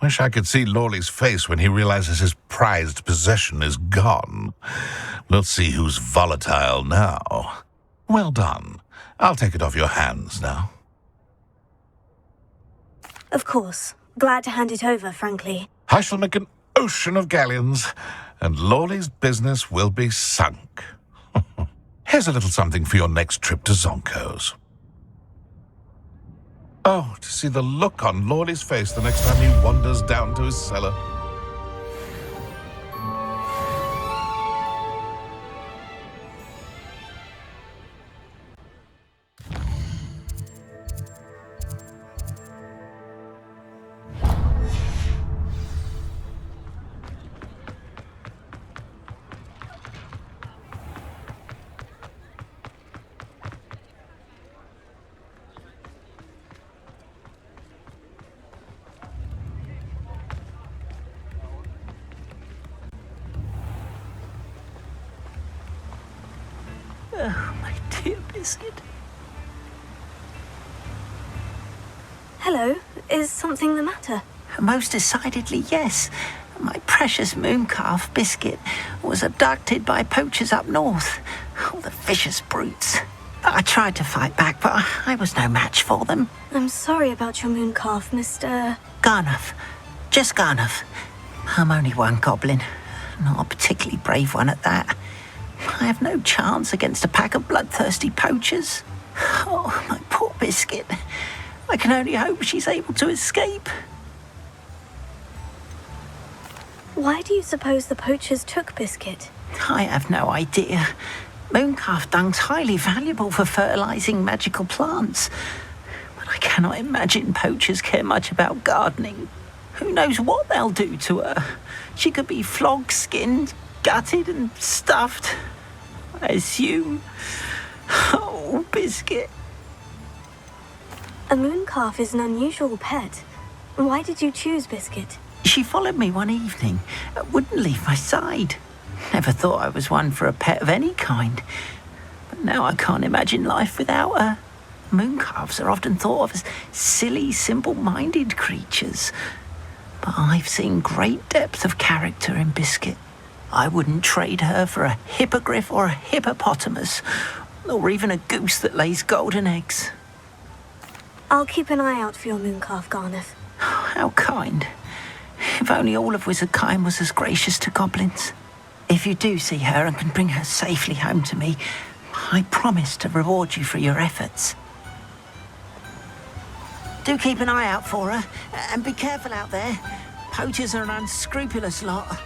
[SPEAKER 9] Wish I could see Lawley's face when he realizes his prized possession is gone. Let's see who's volatile now. Well done. I'll take it off your hands now.
[SPEAKER 2] Of course. Glad to hand it over, frankly.
[SPEAKER 9] I shall make an ocean of galleons, and Lawley's business will be sunk. Here's a little something for your next trip to Zonko's. Oh, to see the look on Lawley's face the next time he wanders down to his cellar.
[SPEAKER 12] Oh, my dear Biscuit.
[SPEAKER 2] Hello. Is something the matter?
[SPEAKER 12] Most decidedly, yes. My precious mooncalf, Biscuit, was abducted by poachers up north. Oh, the vicious brutes. I tried to fight back, but I was no match for them.
[SPEAKER 2] I'm sorry about your mooncalf, Mr.
[SPEAKER 12] Garnuff. Just Garnuff. I'm only one goblin. Not a particularly brave one at that. I have no chance against a pack of bloodthirsty poachers. Oh, my poor Biscuit. I can only hope she's able to escape.
[SPEAKER 2] Why do you suppose the poachers took Biscuit?
[SPEAKER 12] I have no idea. Mooncalf dung's highly valuable for fertilizing magical plants. But I cannot imagine poachers care much about gardening. Who knows what they'll do to her? She could be flogged, skinned, gutted and stuffed. I assume. Oh, Biscuit.
[SPEAKER 2] A mooncalf is an unusual pet. Why did you choose Biscuit?
[SPEAKER 12] She followed me one evening, wouldn't leave my side. Never thought I was one for a pet of any kind. But now I can't imagine life without her. Mooncalves are often thought of as silly, simple-minded creatures. But I've seen great depth of character in Biscuit. I wouldn't trade her for a hippogriff or a hippopotamus, or even a goose that lays golden eggs.
[SPEAKER 2] I'll keep an eye out for your mooncalf, Garnuff.
[SPEAKER 12] How kind. If only all of Wizardkind was as gracious to goblins. If you do see her and can bring her safely home to me, I promise to reward you for your efforts. Do keep an eye out for her, and be careful out there. Poachers are an unscrupulous lot.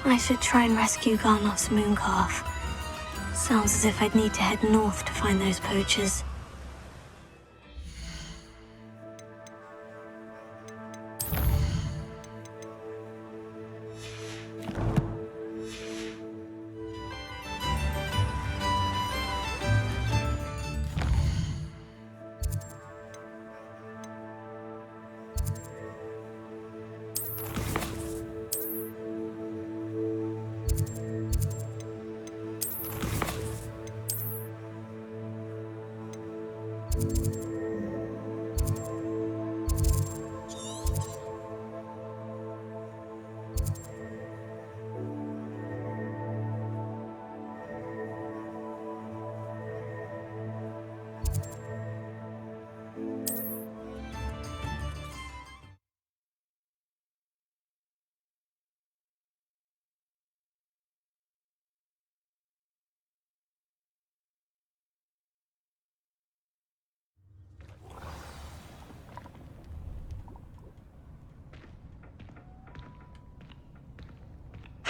[SPEAKER 2] I should try and rescue Garnoff's mooncalf. Sounds as if I'd need to head north to find those poachers.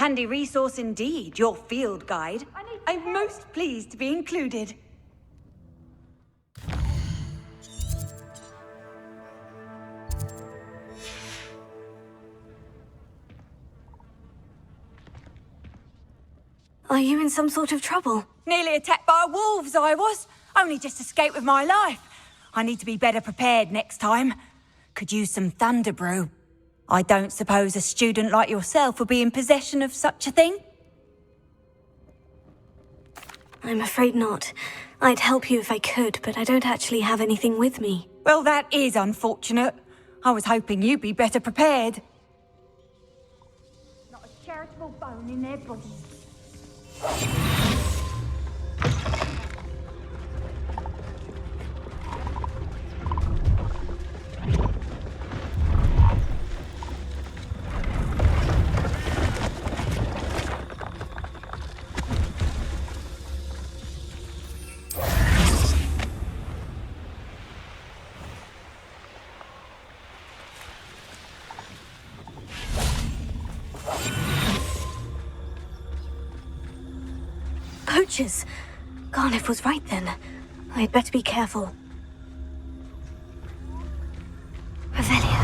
[SPEAKER 14] Handy resource indeed, your field guide. I'm most pleased to be included.
[SPEAKER 2] Are you in some sort of trouble?
[SPEAKER 14] Nearly attacked by wolves, I was. Only just escaped with my life. I need to be better prepared next time. Could use some thunder brew. I don't suppose a student like yourself would be in possession of such a thing?
[SPEAKER 2] I'm afraid not. I'd help you if I could, but I don't actually have anything with me.
[SPEAKER 14] Well, that is unfortunate. I was hoping you'd be better prepared. Not a charitable bone in their bodies.
[SPEAKER 2] Poachers! Garniff was right then. I'd better be careful. Revelio.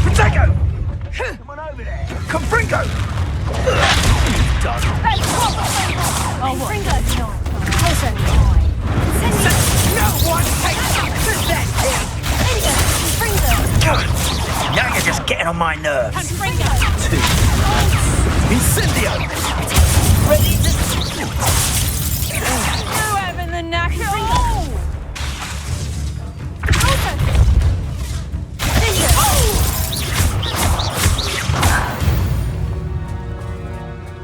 [SPEAKER 11] Protego! Come on over there! Confringo! Done.
[SPEAKER 14] Oh, what?
[SPEAKER 2] Closer.
[SPEAKER 11] No one takes up to that here! Now you're just getting on my nerves. Two. Incendio! Ready to...
[SPEAKER 14] You having the knack at all?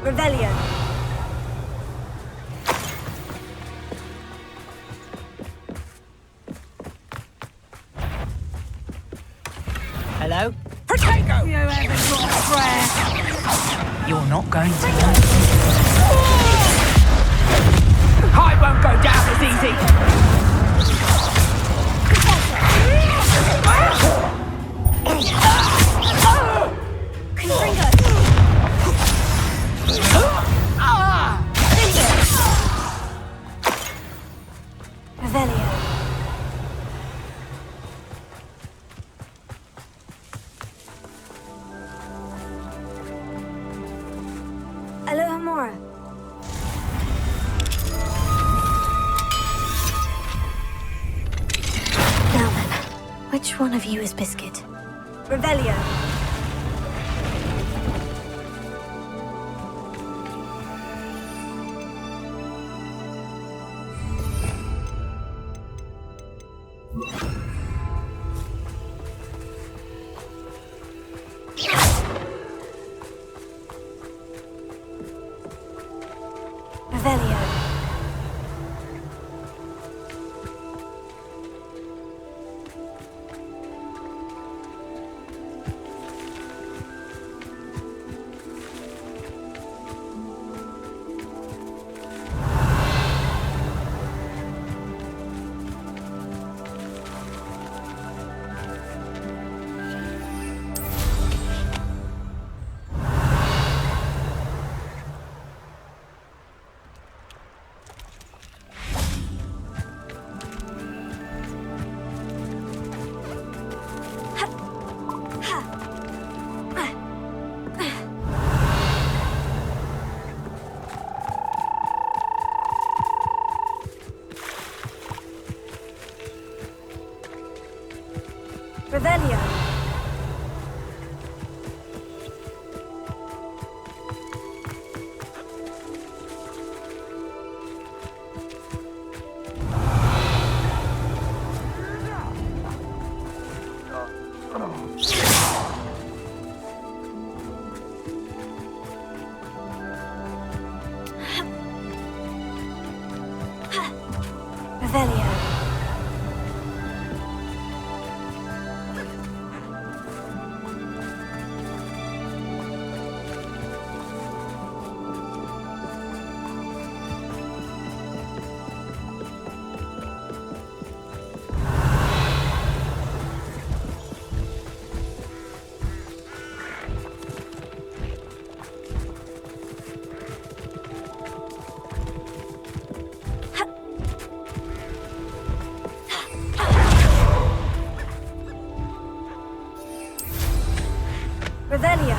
[SPEAKER 14] Revelio.
[SPEAKER 12] Hello?
[SPEAKER 11] Protego!
[SPEAKER 14] You haven't got a prayer.
[SPEAKER 12] You're not going to.
[SPEAKER 11] I won't go down as easy!
[SPEAKER 2] Revelio. Aloha Mora. Now then, which one of you is Biscuit?
[SPEAKER 14] Revelio.
[SPEAKER 2] Revelio. Revelio. Revelio. Revelio.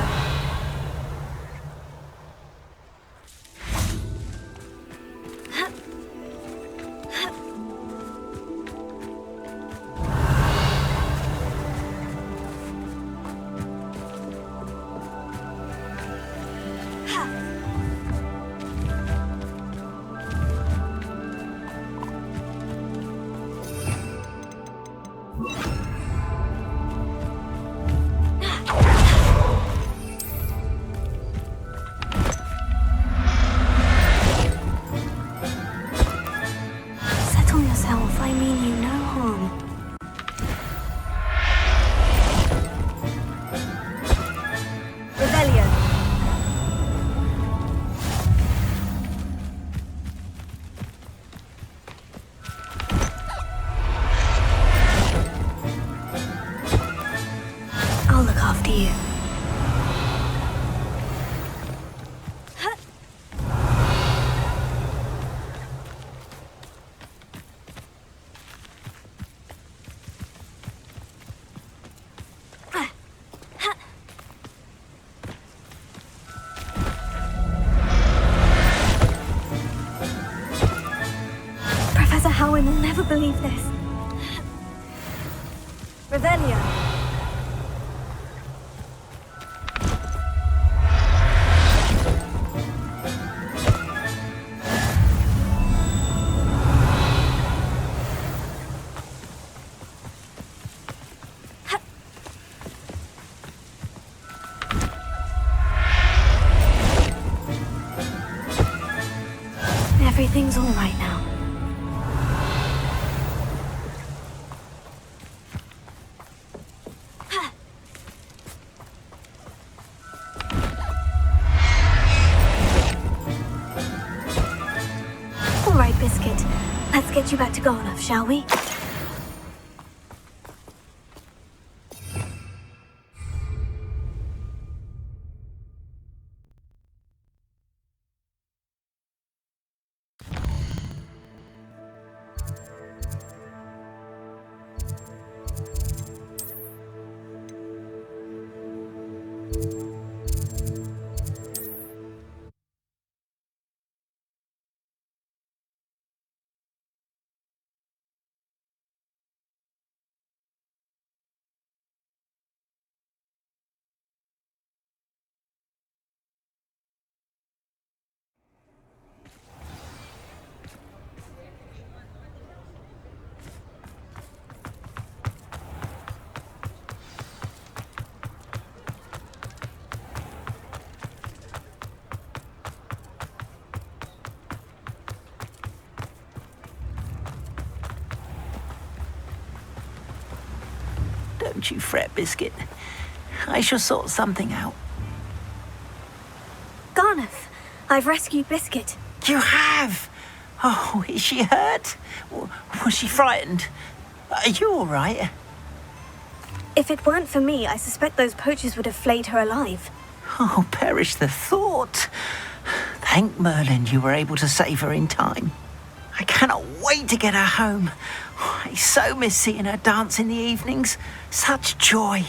[SPEAKER 2] Settle yourself, I mean you no harm. Revelio. I'll look after you. Professor Howin will never believe this. Revelio. Everything's all right now. All right, Biscuit. Let's get you back to Garnoff, shall we?
[SPEAKER 12] Don't you fret, Biscuit. I shall sort something out.
[SPEAKER 2] Garnoff, I've rescued Biscuit.
[SPEAKER 12] You have? Oh, is she hurt? Was she frightened? Are you all right?
[SPEAKER 2] If it weren't for me, I suspect those poachers would have flayed her alive.
[SPEAKER 12] Oh, perish the thought. Thank Merlin you were able to save her in time. I cannot wait to get her home. I so miss seeing her dance in the evenings. Such joy.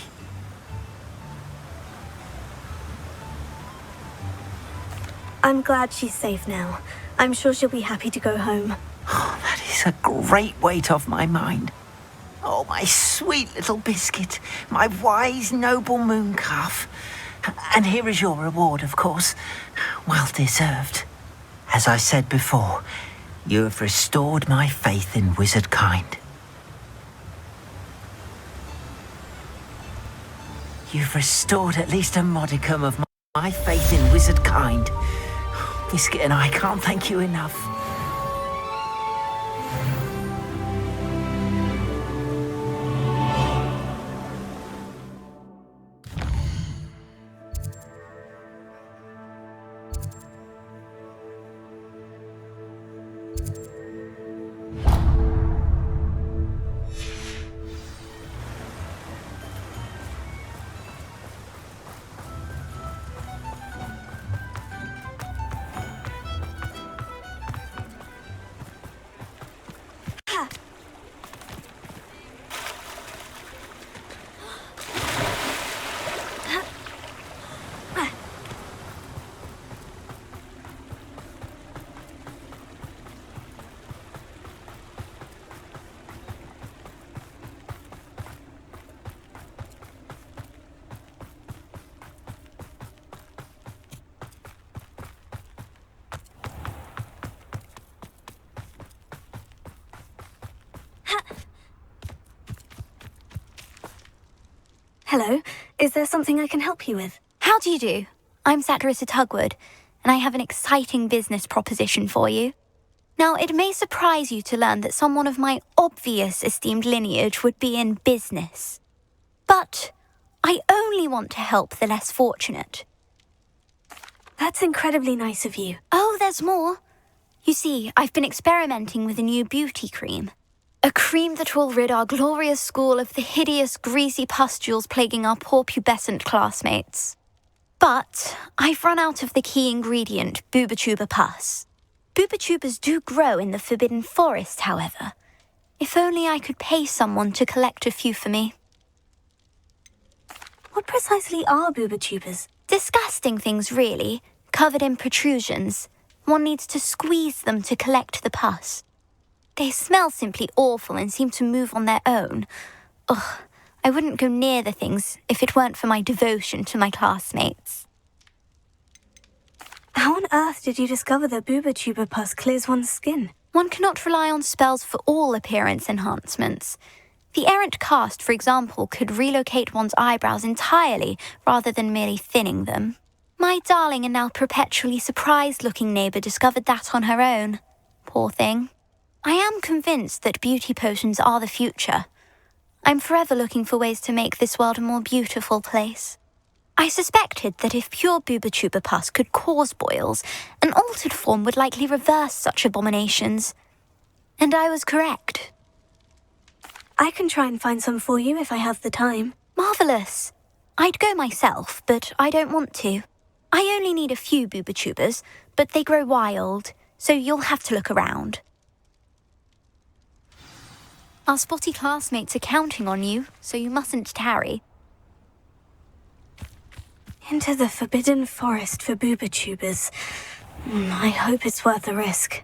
[SPEAKER 2] I'm glad she's safe now. I'm sure she'll be happy to go home.
[SPEAKER 12] Oh, that is a great weight off my mind. Oh, my sweet little Biscuit, my wise, noble moon calf. And here is your reward, of course. Well deserved. As I said before, you have restored my faith in wizard kind. You've restored at least a modicum of my faith in wizard kind. Biscuit and I can't thank you enough.
[SPEAKER 2] Hello. Is there something I can help you with?
[SPEAKER 16] How do you do? I'm Saccharissa Tugwood, and I have an exciting business proposition for you. Now, it may surprise you to learn that someone of my obvious esteemed lineage would be in business. But I only want to help the less fortunate.
[SPEAKER 2] That's incredibly nice of you.
[SPEAKER 16] Oh, there's more. You see, I've been experimenting with a new beauty cream. A cream that will rid our glorious school of the hideous, greasy pustules plaguing our poor pubescent classmates. But I've run out of the key ingredient, Booba pus. Booba do grow in the Forbidden Forest, however. If only I could pay someone to collect a few for me.
[SPEAKER 2] What precisely are Booba?
[SPEAKER 16] Disgusting things, really, covered in protrusions. One needs to squeeze them to collect the pus. They smell simply awful and seem to move on their own. Ugh, I wouldn't go near the things if it weren't for my devotion to my classmates.
[SPEAKER 2] How on earth did you discover that Booba pus clears one's skin?
[SPEAKER 16] One cannot rely on spells for all appearance enhancements. The errant cast, for example, could relocate one's eyebrows entirely rather than merely thinning them. My darling and now perpetually surprised-looking neighbour discovered that on her own. Poor thing. I am convinced that beauty potions are the future. I'm forever looking for ways to make this world a more beautiful place. I suspected that if pure Booba pus could cause boils, an altered form would likely reverse such abominations. And I was correct.
[SPEAKER 2] I can try and find some for you if I have the time.
[SPEAKER 16] Marvellous. I'd go myself, but I don't want to. I only need a few Booba but they grow wild, so you'll have to look around. Our spotty classmates are counting on you, so you mustn't tarry.
[SPEAKER 2] Into the Forbidden Forest for Booba I hope it's worth the risk.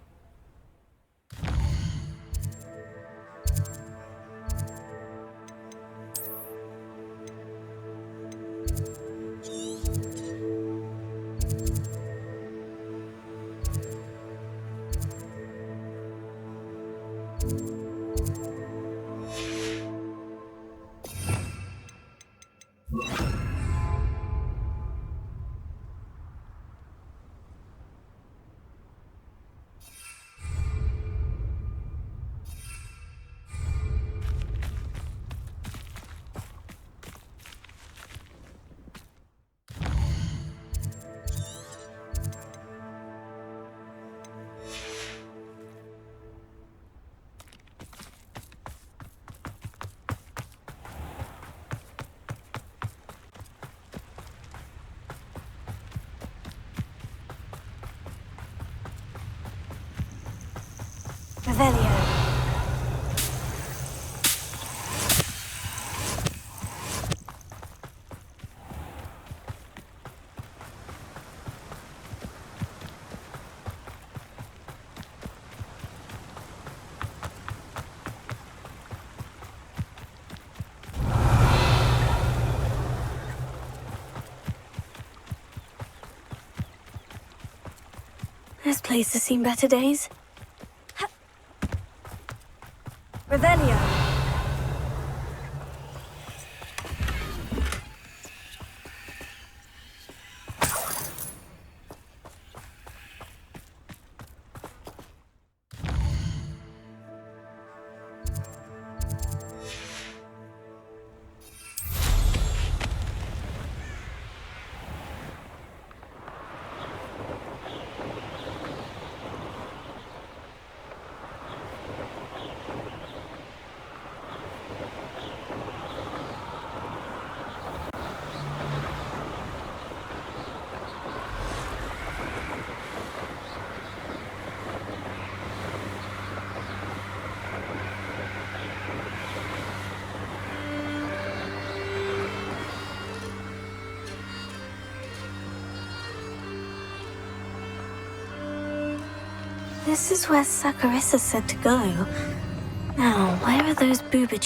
[SPEAKER 2] Revelio. This place has seen better days. Revelio. This is where Saccharissa said to go. Now, where are those Booba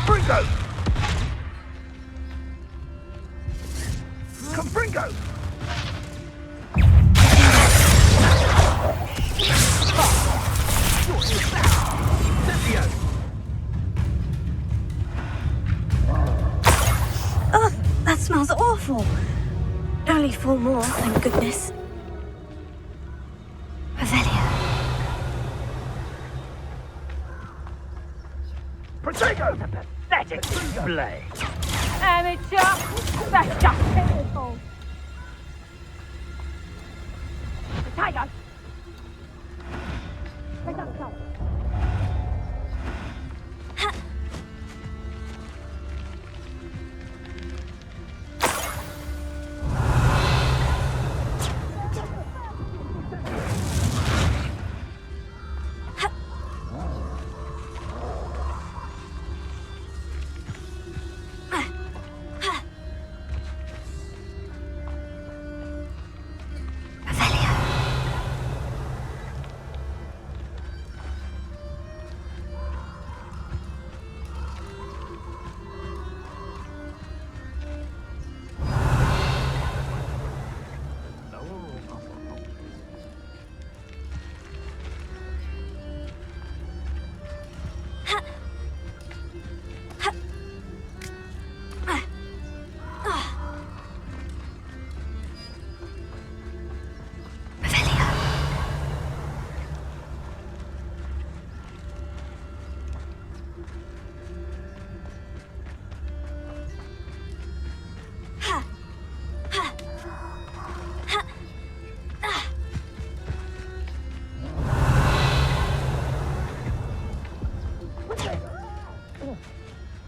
[SPEAKER 11] Confringo! Confringo!
[SPEAKER 2] Oh, that smells awful. Only 4 more, thank goodness. Revelio.
[SPEAKER 11] Protego! Pathetic display!
[SPEAKER 14] Amateur! That's just pitiful! Potato! Pick up the colour.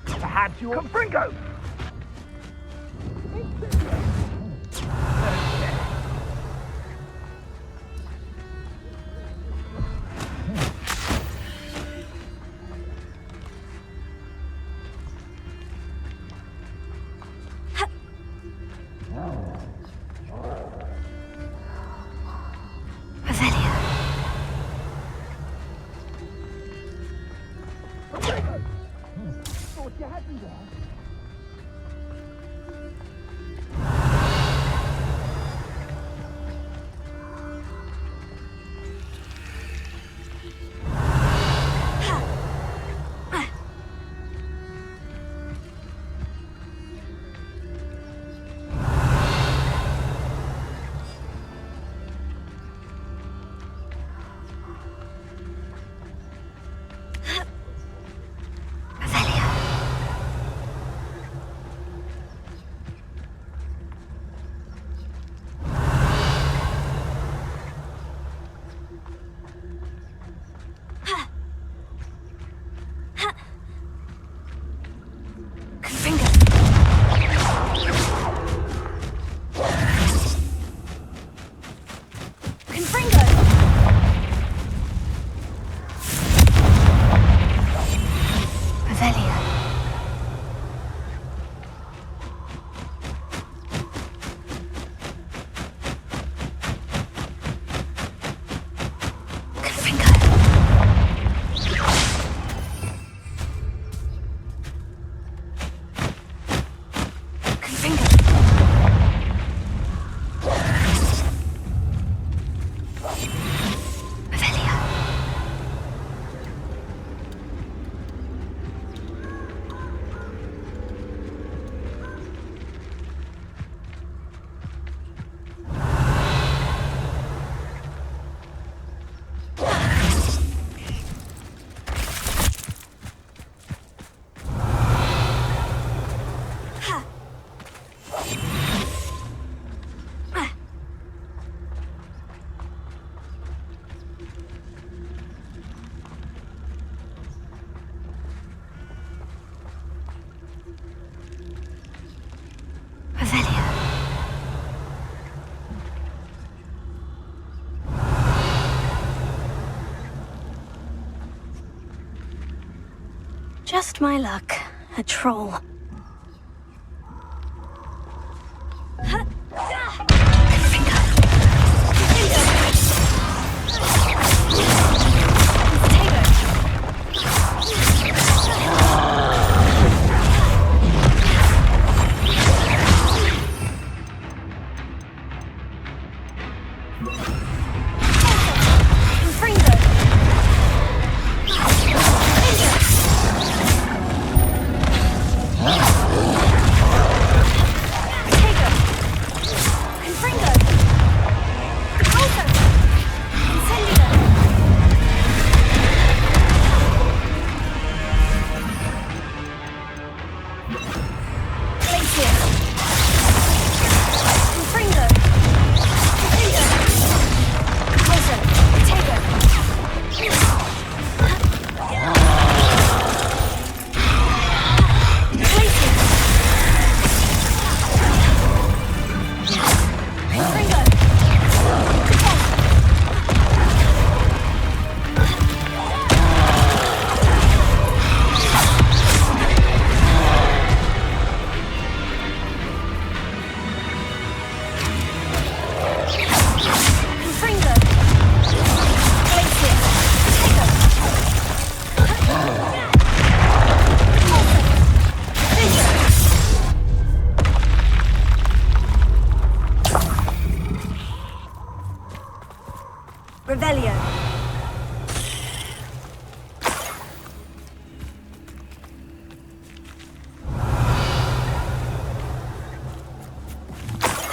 [SPEAKER 11] Perhaps you... Confringo!
[SPEAKER 2] Just my luck. A troll.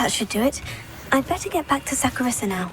[SPEAKER 2] That should do it. I'd better get back to Saccharissa now.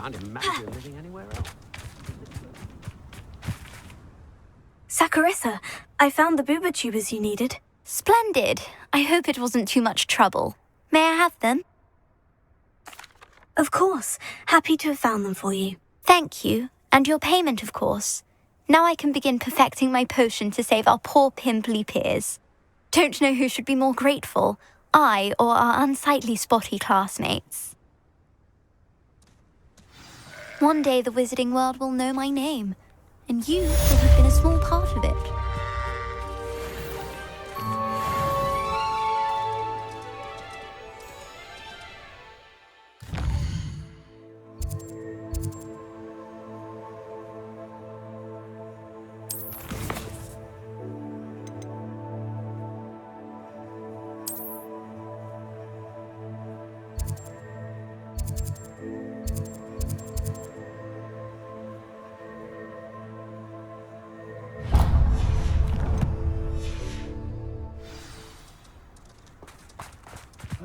[SPEAKER 6] Can't imagine living anywhere else.
[SPEAKER 2] Saccharissa, I found the booba tubers you needed.
[SPEAKER 16] Splendid. I hope it wasn't too much trouble. May I have them?
[SPEAKER 2] Of course. Happy to have found them for you.
[SPEAKER 16] Thank you. And your payment, of course. Now I can begin perfecting my potion to save our poor pimply peers. Don't know who should be more grateful, I or our unsightly spotty classmates. One day the wizarding world will know my name, and you will have been a small part of it.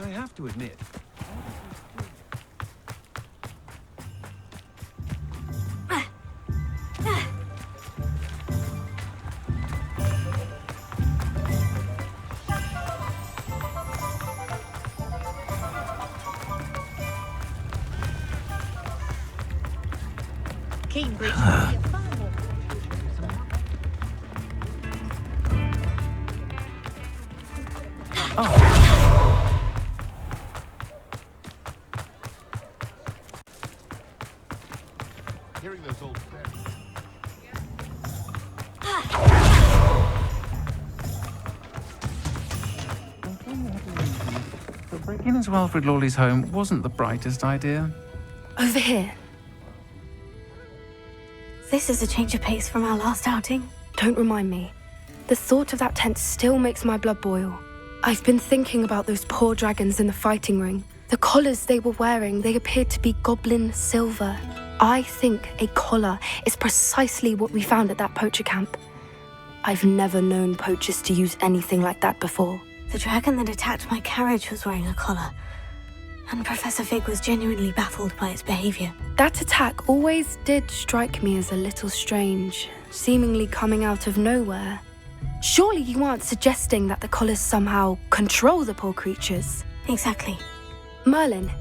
[SPEAKER 11] I have to admit,
[SPEAKER 13] Cambridge.
[SPEAKER 9] Hearing those old friends.
[SPEAKER 17] Breaking into Alfred Lawley's home wasn't the brightest idea.
[SPEAKER 10] Over here.
[SPEAKER 2] This is a change of pace from our last outing.
[SPEAKER 10] Don't remind me. The thought of that tent still makes my blood boil. I've been thinking about those poor dragons in the fighting ring. The collars they were wearing, they appeared to be goblin silver. I think a collar is precisely what we found at that poacher camp. I've never known poachers to use anything like that before.
[SPEAKER 2] The dragon that attacked my carriage was wearing a collar, and Professor Fig was genuinely baffled by its behavior.
[SPEAKER 10] That attack always did strike me as a little strange, seemingly coming out of nowhere. Surely you aren't suggesting that the collars somehow control the poor creatures?
[SPEAKER 2] Exactly.
[SPEAKER 10] Merlin,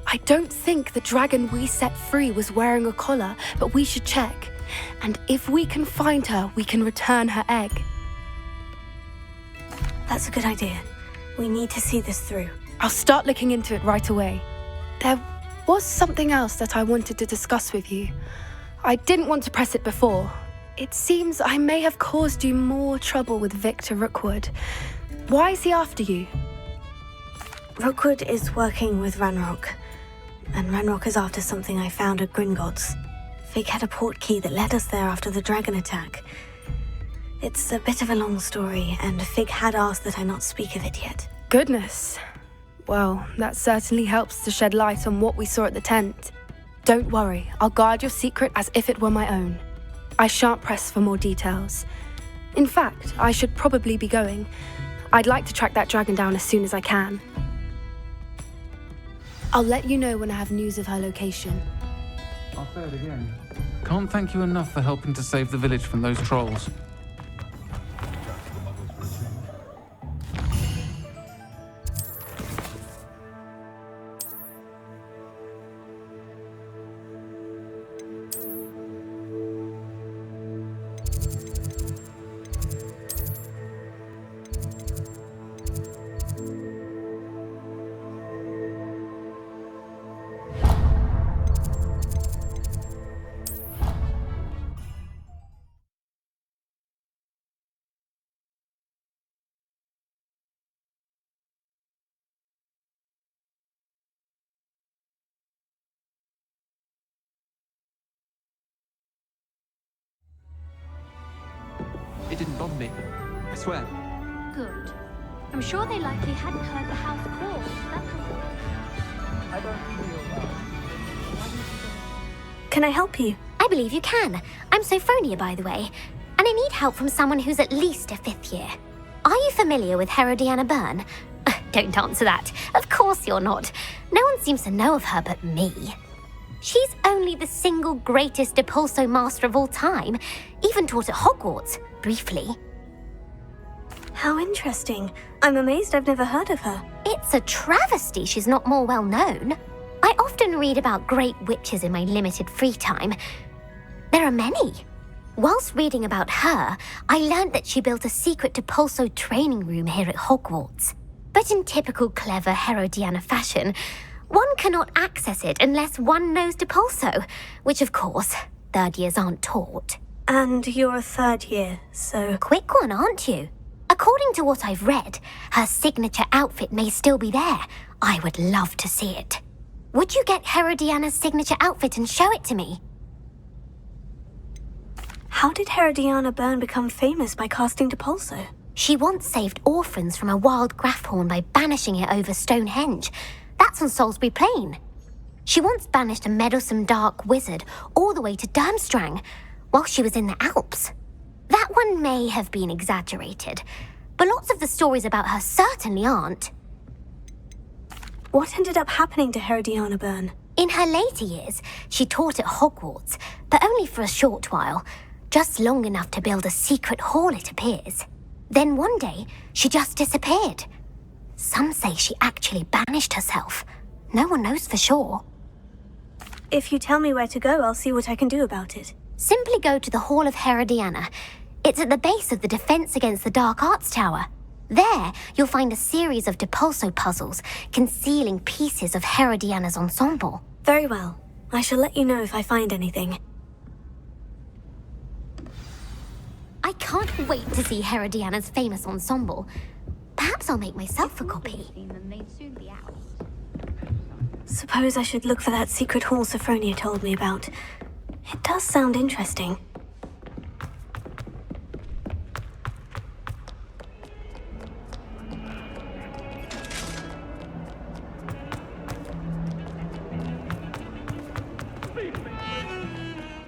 [SPEAKER 10] I don't think the dragon we set free was wearing a collar, but we should check. And if we can find her, we can return her egg.
[SPEAKER 2] That's a good idea. We need to see this through.
[SPEAKER 10] I'll start looking into it right away. There was something else that I wanted to discuss with you. I didn't want to press it before. It seems I may have caused you more trouble with Victor Rookwood. Why is he after you?
[SPEAKER 2] Rookwood is working with Ranrock, and Ranrock is after something I found at Gringotts. Fig had a port key that led us there after the dragon attack. It's a bit of a long story, and Fig had asked that I not speak of it yet.
[SPEAKER 10] Goodness. Well, that certainly helps to shed light on what we saw at the tent. Don't worry, I'll guard your secret as if it were my own. I shan't press for more details. In fact, I should probably be going. I'd like to track that dragon down as soon as I can. I'll let you know when I have news of her location.
[SPEAKER 17] I'll say it again. Can't thank you enough for helping to save the village from those trolls.
[SPEAKER 18] It didn't bother me. I swear.
[SPEAKER 19] Good. I'm sure they likely hadn't heard the house call.
[SPEAKER 18] I don't feel well.
[SPEAKER 2] Can I help you?
[SPEAKER 19] I believe you can. I'm Sophronia, by the way. And I need help from someone who's at least a 5th year. Are you familiar with Herodiana Byrne? Don't answer that. Of course you're not. No one seems to know of her but me. She's only the single greatest Depulso master of all time, even taught at Hogwarts, briefly.
[SPEAKER 2] How interesting. I'm amazed I've never heard of her.
[SPEAKER 19] It's a travesty she's not more well known. I often read about great witches in my limited free time. There are many. Whilst reading about her, I learned that she built a secret Depulso training room here at Hogwarts. But in typical clever Herodiana fashion, one cannot access it unless one knows Depulso, which of course, 3rd years aren't taught.
[SPEAKER 2] And you're a 3rd year, so...
[SPEAKER 19] Quick one, aren't you? According to what I've read, her signature outfit may still be there. I would love to see it. Would you get Herodiana's signature outfit and show it to me?
[SPEAKER 2] How did Herodiana Byrne become famous by casting Depulso?
[SPEAKER 19] She once saved orphans from a wild Graffhorn by banishing it over Stonehenge. That's on Salisbury Plain. She once banished a meddlesome dark wizard all the way to Durmstrang while she was in the Alps. That one may have been exaggerated, but lots of the stories about her certainly aren't.
[SPEAKER 2] What ended up happening to Herodiana Byrne?
[SPEAKER 19] In her later years, she taught at Hogwarts, but only for a short while, just long enough to build a secret hall, it appears. Then one day, she just disappeared. Some say she actually banished herself. No one knows for sure.
[SPEAKER 2] If you tell me where to go, I'll see what I can do about it.
[SPEAKER 19] Simply go to the Hall of Herodiana. It's at the base of the Defense Against the Dark Arts Tower. There, you'll find a series of Depulso puzzles concealing pieces of Herodiana's ensemble.
[SPEAKER 2] Very well. I shall let you know if I find anything.
[SPEAKER 19] I can't wait to see Herodiana's famous ensemble. Perhaps I'll make myself a copy.
[SPEAKER 2] Suppose I should look for that secret hall Sophronia told me about. It does sound interesting.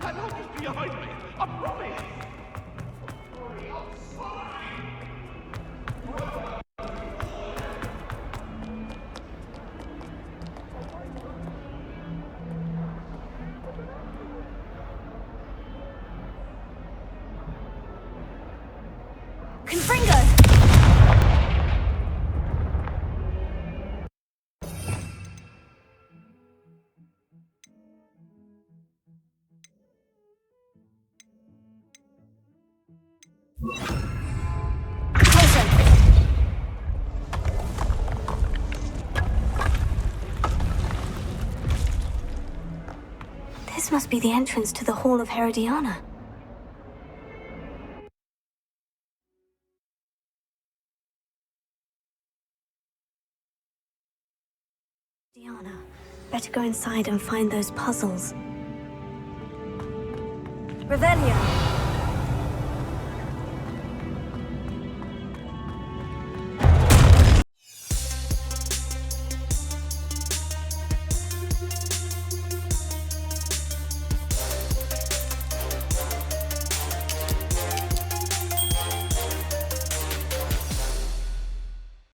[SPEAKER 9] That hook is behind me. I'm running.
[SPEAKER 14] Confringo!
[SPEAKER 2] This must be the entrance to the Hall of Herodiana. Diana, better go inside and find those puzzles.
[SPEAKER 14] Revelio!